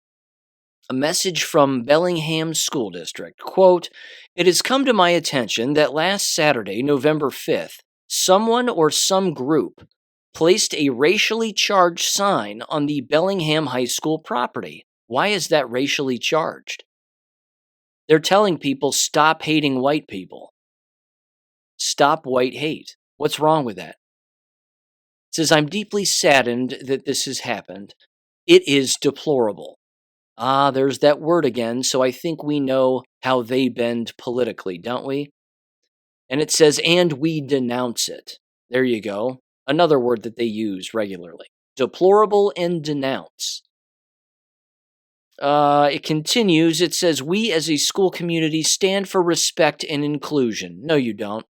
A message from Bellingham School District. Quote, "It has come to my attention that last Saturday, November 5th, someone or some group placed a racially charged sign on the Bellingham High School property. Why is that racially charged? They're telling people stop hating white people. Stop white hate. What's wrong with that? It says, I'm deeply saddened that this has happened. It is deplorable. Ah, there's that word again, so I think we know how they bend politically, don't we? And it says, and we denounce it. There you go. Another word that they use regularly. Deplorable and denounce. It continues. It says, we as a school community stand for respect and inclusion. No, you don't.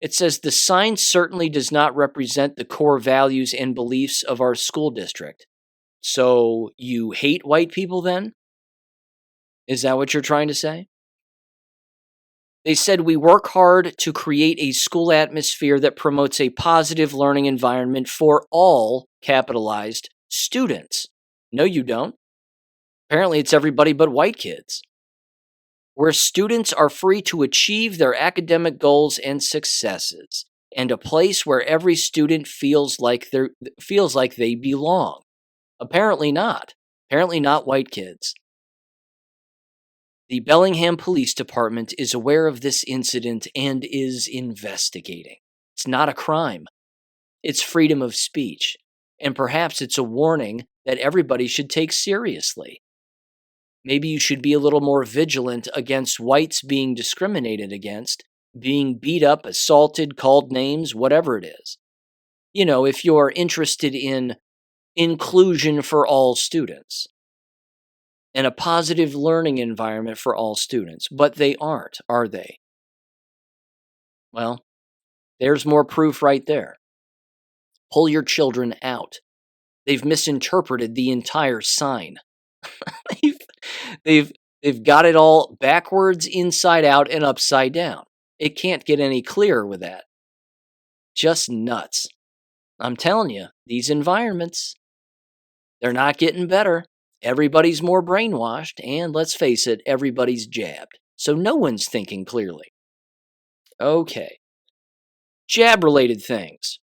It says, the sign certainly does not represent the core values and beliefs of our school district. So you hate white people then? Is that what you're trying to say? They said, we work hard to create a school atmosphere that promotes a positive learning environment for all, capitalized, students. No, you don't. Apparently, it's everybody but white kids. Where students are free to achieve their academic goals and successes, and a place where every student feels like they belong. Apparently not. Apparently not white kids. The Bellingham Police Department is aware of this incident and is investigating. It's not a crime. It's freedom of speech. And perhaps it's a warning that everybody should take seriously. Maybe you should be a little more vigilant against whites being discriminated against, being beat up, assaulted, called names, whatever it is. You know, if you're interested in inclusion for all students and a positive learning environment for all students, but they aren't, are they? Well, there's more proof right there. Pull your children out. They've misinterpreted the entire sign. they've got it all backwards, inside out, and upside down. It can't get any clearer with that. Just nuts. I'm telling you, these environments, they're not getting better. Everybody's more brainwashed, and let's face it, everybody's jabbed. So no one's thinking clearly. Okay. Jab-related things.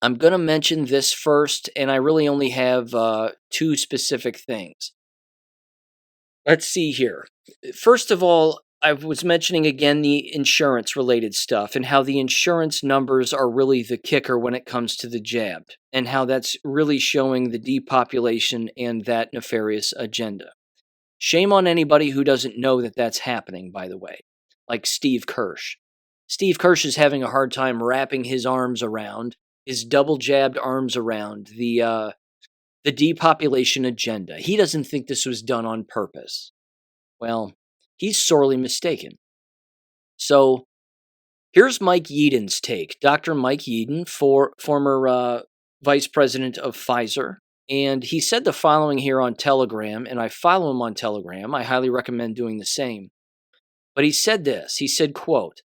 I'm going to mention this first, and I really only have two specific things. Let's see here. First of all, I was mentioning again the insurance-related stuff and how the insurance numbers are really the kicker when it comes to the jabbed, and how that's really showing the depopulation and that nefarious agenda. Shame on anybody who doesn't know that that's happening, by the way, like Steve Kirsch. Steve Kirsch is having a hard time wrapping his arms around, his double-jabbed arms around the depopulation agenda. He doesn't think this was done on purpose. Well, he's sorely mistaken. So, here's Mike Yeadon's take. Dr. Mike Yeadon, former vice president of Pfizer, and he said the following here on Telegram, and I follow him on Telegram. I highly recommend doing the same. But he said this. He said, quote,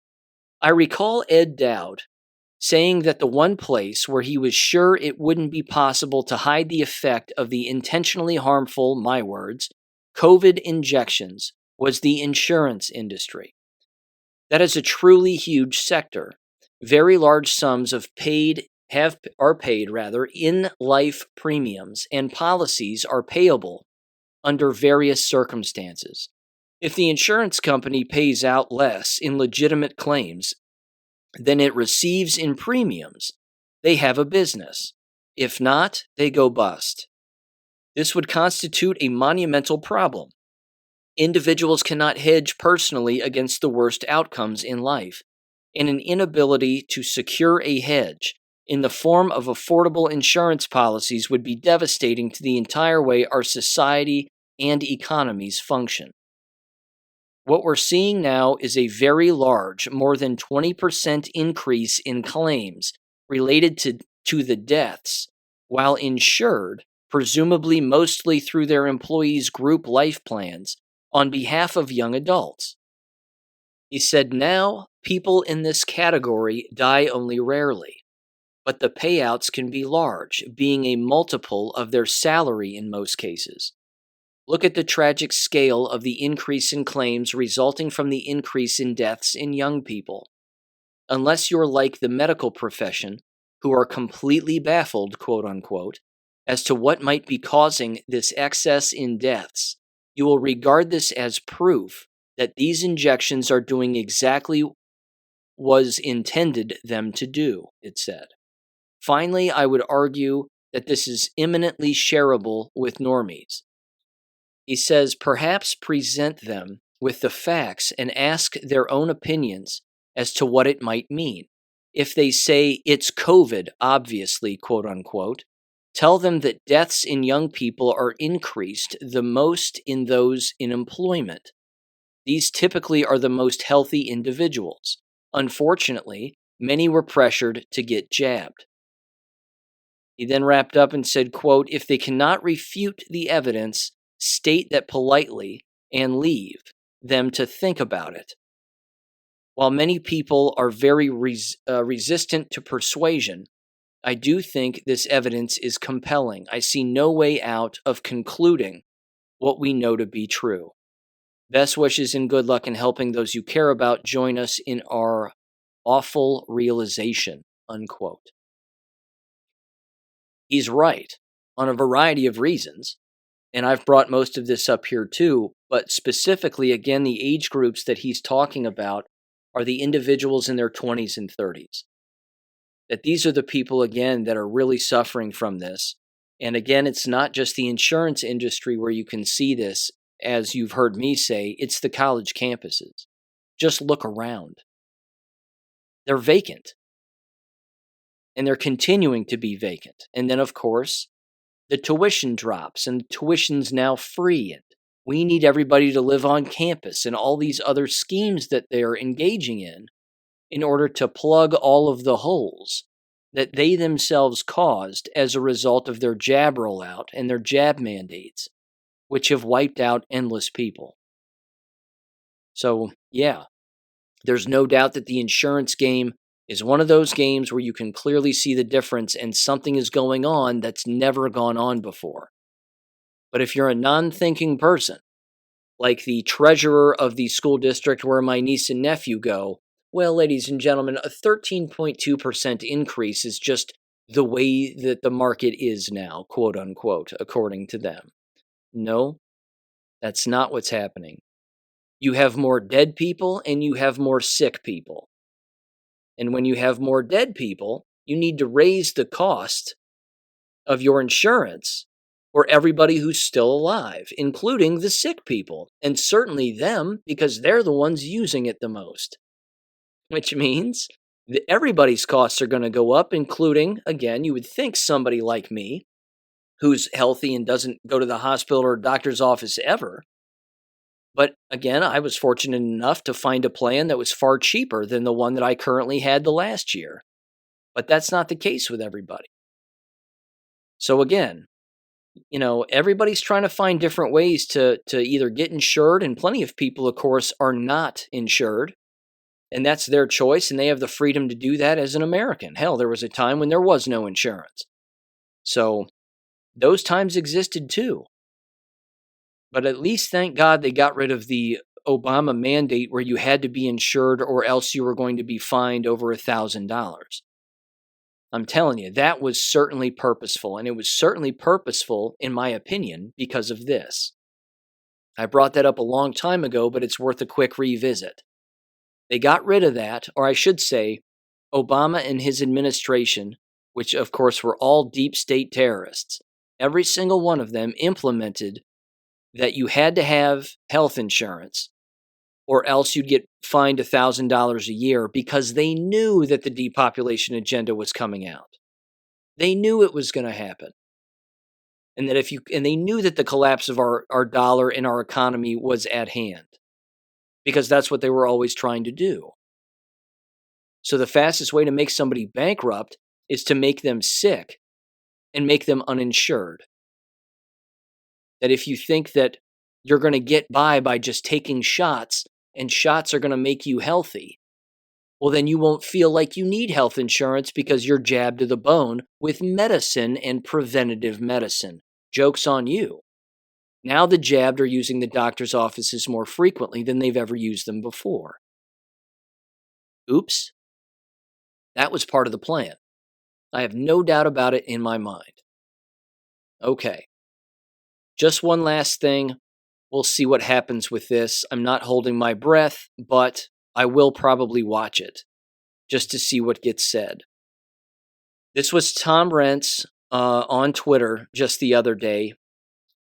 I recall Ed Dowd saying that the one place where he was sure it wouldn't be possible to hide the effect of the intentionally harmful, my words, COVID injections was the insurance industry. That is a truly huge sector. Very large sums are paid in life premiums, and policies are payable under various circumstances. If the insurance company pays out less in legitimate claims than it receives in premiums, they have a business. If not, they go bust. This would constitute a monumental problem. Individuals cannot hedge personally against the worst outcomes in life, and an inability to secure a hedge in the form of affordable insurance policies would be devastating to the entire way our society and economies function. What we're seeing now is a very large, more than 20% increase in claims related to the deaths, while insured, presumably mostly through their employees' group life plans, on behalf of young adults. He said, now, people in this category die only rarely, but the payouts can be large, being a multiple of their salary in most cases. Look at the tragic scale of the increase in claims resulting from the increase in deaths in young people. Unless you're like the medical profession, who are completely baffled, quote unquote, as to what might be causing this excess in deaths, you will regard this as proof that these injections are doing exactly was intended them to do, it said. Finally, I would argue that this is imminently shareable with normies. He says, perhaps present them with the facts and ask their own opinions as to what it might mean. If they say it's COVID, obviously, quote unquote, tell them that deaths in young people are increased the most in those in employment. These typically are the most healthy individuals. Unfortunately, many were pressured to get jabbed. He then wrapped up and said, quote, if they cannot refute the evidence, state that politely and leave them to think about it. While many people are very resistant to persuasion, I do think this evidence is compelling. I see no way out of concluding what we know to be true. Best wishes and good luck in helping those you care about join us in our awful realization, unquote. He's right on a variety of reasons, and I've brought most of this up here too, but specifically, again, the age groups that he's talking about are the individuals in their 20s and 30s. That these are the people, again, that are really suffering from this. And again, it's not just the insurance industry where you can see this, as you've heard me say, it's the college campuses. Just look around. They're vacant. And they're continuing to be vacant. And then, of course, the tuition drops, and tuition's now free. And we need everybody to live on campus and all these other schemes that they're engaging in order to plug all of the holes that they themselves caused as a result of their jab rollout and their jab mandates, which have wiped out endless people. So, yeah, there's no doubt that the insurance game is one of those games where you can clearly see the difference and something is going on that's never gone on before. But if you're a non-thinking person, like the treasurer of the school district where my niece and nephew go, well, ladies and gentlemen, a 13.2% increase is just the way that the market is now, quote unquote, according to them. No, that's not what's happening. You have more dead people and you have more sick people. And when you have more dead people, you need to raise the cost of your insurance for everybody who's still alive, including the sick people, and certainly them, because they're the ones using it the most. Which means that everybody's costs are going to go up, including, again, you would think somebody like me, who's healthy and doesn't go to the hospital or doctor's office ever. But again, I was fortunate enough to find a plan that was far cheaper than the one that I currently had the last year. But that's not the case with everybody. So again, everybody's trying to find different ways to either get insured, and plenty of people, of course, are not insured. And that's their choice, and they have the freedom to do that as an American. Hell, there was a time when there was no insurance. So those times existed too. But at least, thank God, they got rid of the Obama mandate where you had to be insured or else you were going to be fined over $1,000. I'm telling you, that was certainly purposeful, and it was certainly purposeful, in my opinion, because of this. I brought that up a long time ago, but it's worth a quick revisit. They got rid of that, or I should say, Obama and his administration, which of course were all deep state terrorists, every single one of them implemented that you had to have health insurance or else you'd get fined $1,000 a year, because they knew that the depopulation agenda was coming out. They knew it was going to happen. And that they knew that the collapse of our dollar and our economy was at hand, because that's what they were always trying to do. So the fastest way to make somebody bankrupt is to make them sick and make them uninsured. That if you think that you're going to get by just taking shots, and shots are going to make you healthy, well, then you won't feel like you need health insurance because you're jabbed to the bone with medicine and preventative medicine. Joke's on you. Now the jabbed are using the doctor's offices more frequently than they've ever used them before. Oops. That was part of the plan. I have no doubt about it in my mind. Okay. Just one last thing. We'll see what happens with this. I'm not holding my breath, but I will probably watch it just to see what gets said. This was Tom Rentz on Twitter just the other day,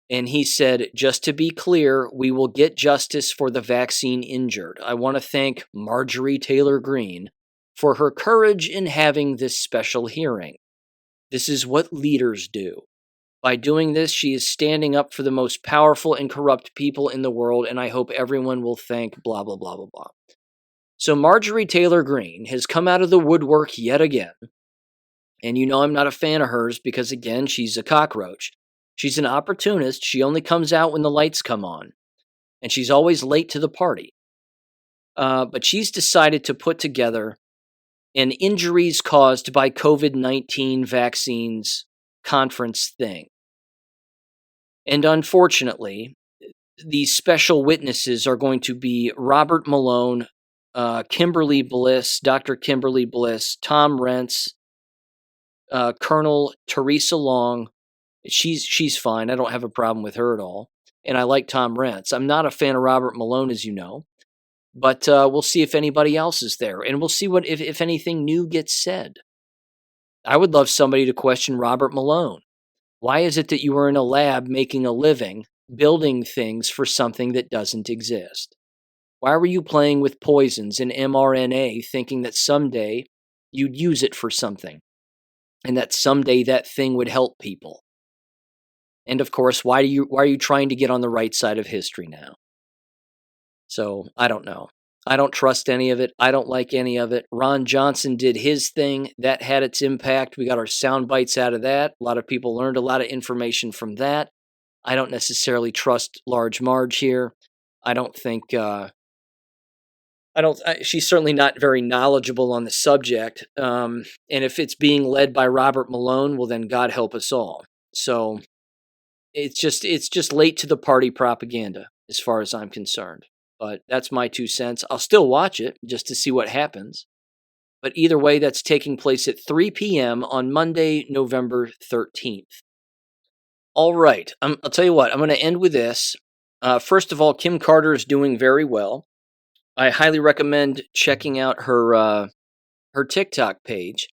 and he said, just to be clear, we will get justice for the vaccine injured. I want to thank Marjorie Taylor Greene for her courage in having this special hearing. This is what leaders do. By doing this, she is standing up for the most powerful and corrupt people in the world, and I hope everyone will thank blah, blah, blah, blah, blah. So Marjorie Taylor Greene has come out of the woodwork yet again. And you know I'm not a fan of hers because, again, she's a cockroach. She's an opportunist. She only comes out when the lights come on. And she's always late to the party. But she's decided to put together an injuries caused by COVID-19 vaccines conference thing. And unfortunately, these special witnesses are going to be Robert Malone, Kimberly Bliss, Dr. Kimberly Bliss, Tom Rentz, Colonel Teresa Long. She's fine. I don't have a problem with her at all. And I like Tom Rentz. I'm not a fan of Robert Malone, as you know. But we'll see if anybody else is there. And we'll see what if anything new gets said. I would love somebody to question Robert Malone. Why is it that you were in a lab making a living, building things for something that doesn't exist? Why were you playing with poisons and mRNA thinking that someday you'd use it for something and that someday that thing would help people? And of course, why are you trying to get on the right side of history now? So, I don't know. I don't trust any of it. I don't like any of it. Ron Johnson did his thing. That had its impact. We got our sound bites out of that. A lot of people learned a lot of information from that. I don't necessarily trust Large Marge here. I don't think, she's certainly not very knowledgeable on the subject. And if it's being led by Robert Malone, well, then God help us all. So it's just late to the party propaganda as far as I'm concerned. But that's my 2 cents. I'll still watch it just to see what happens. But either way, that's taking place at 3 p.m. on Monday, November 13th. All right. I'll tell you what. I'm going to end with this. First of all, Kim Carter is doing very well. I highly recommend checking out her TikTok page.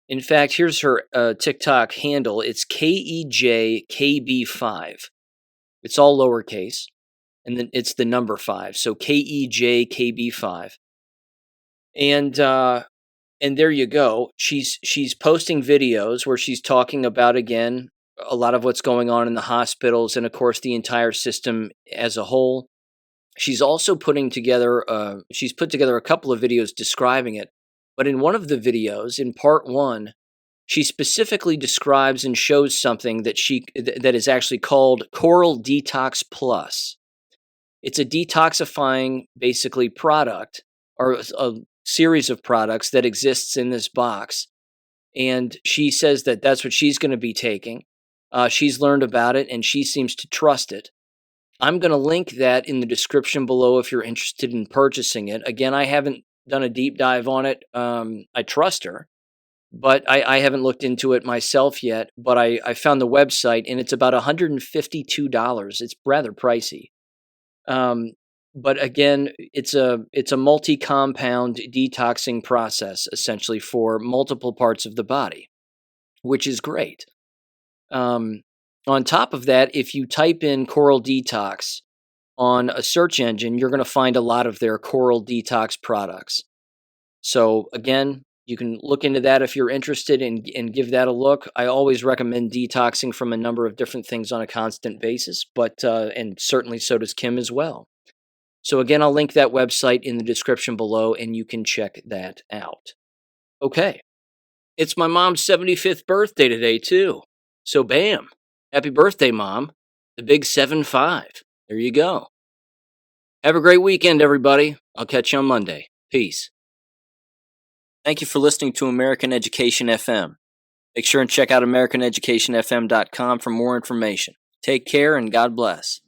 In fact, here's her TikTok handle. It's KEJKB5. It's all lowercase. And then it's the number 5. So KEJKB5. And there you go. She's posting videos where she's talking about, again, a lot of what's going on in the hospitals and, of course, the entire system as a whole. She's also putting together she's put together a couple of videos describing it. But in one of the videos, in part 1, she specifically describes and shows something that is actually called Coral Detox Plus. It's a detoxifying, basically, product or a series of products that exists in this box. And she says that that's what she's going to be taking. She's learned about it, and she seems to trust it. I'm going to link that in the description below if you're interested in purchasing it. Again, I haven't done a deep dive on it. I trust her, but I haven't looked into it myself yet. But I found the website, and it's about $152. It's rather pricey. But again, it's a multi-compound detoxing process, essentially, for multiple parts of the body, which is great. On top of that, if you type in Coral Detox on a search engine, you're going to find a lot of their Coral Detox products. So again, you can look into that if you're interested and give that a look. I always recommend detoxing from a number of different things on a constant basis, but and certainly so does Kim as well. So again, I'll link that website in the description below, and you can check that out. Okay. It's my mom's 75th birthday today, too. So bam. Happy birthday, Mom. The big 7-5. There you go. Have a great weekend, everybody. I'll catch you on Monday. Peace. Thank you for listening to American Education FM. Make sure and check out AmericanEducationFM.com for more information. Take care and God bless.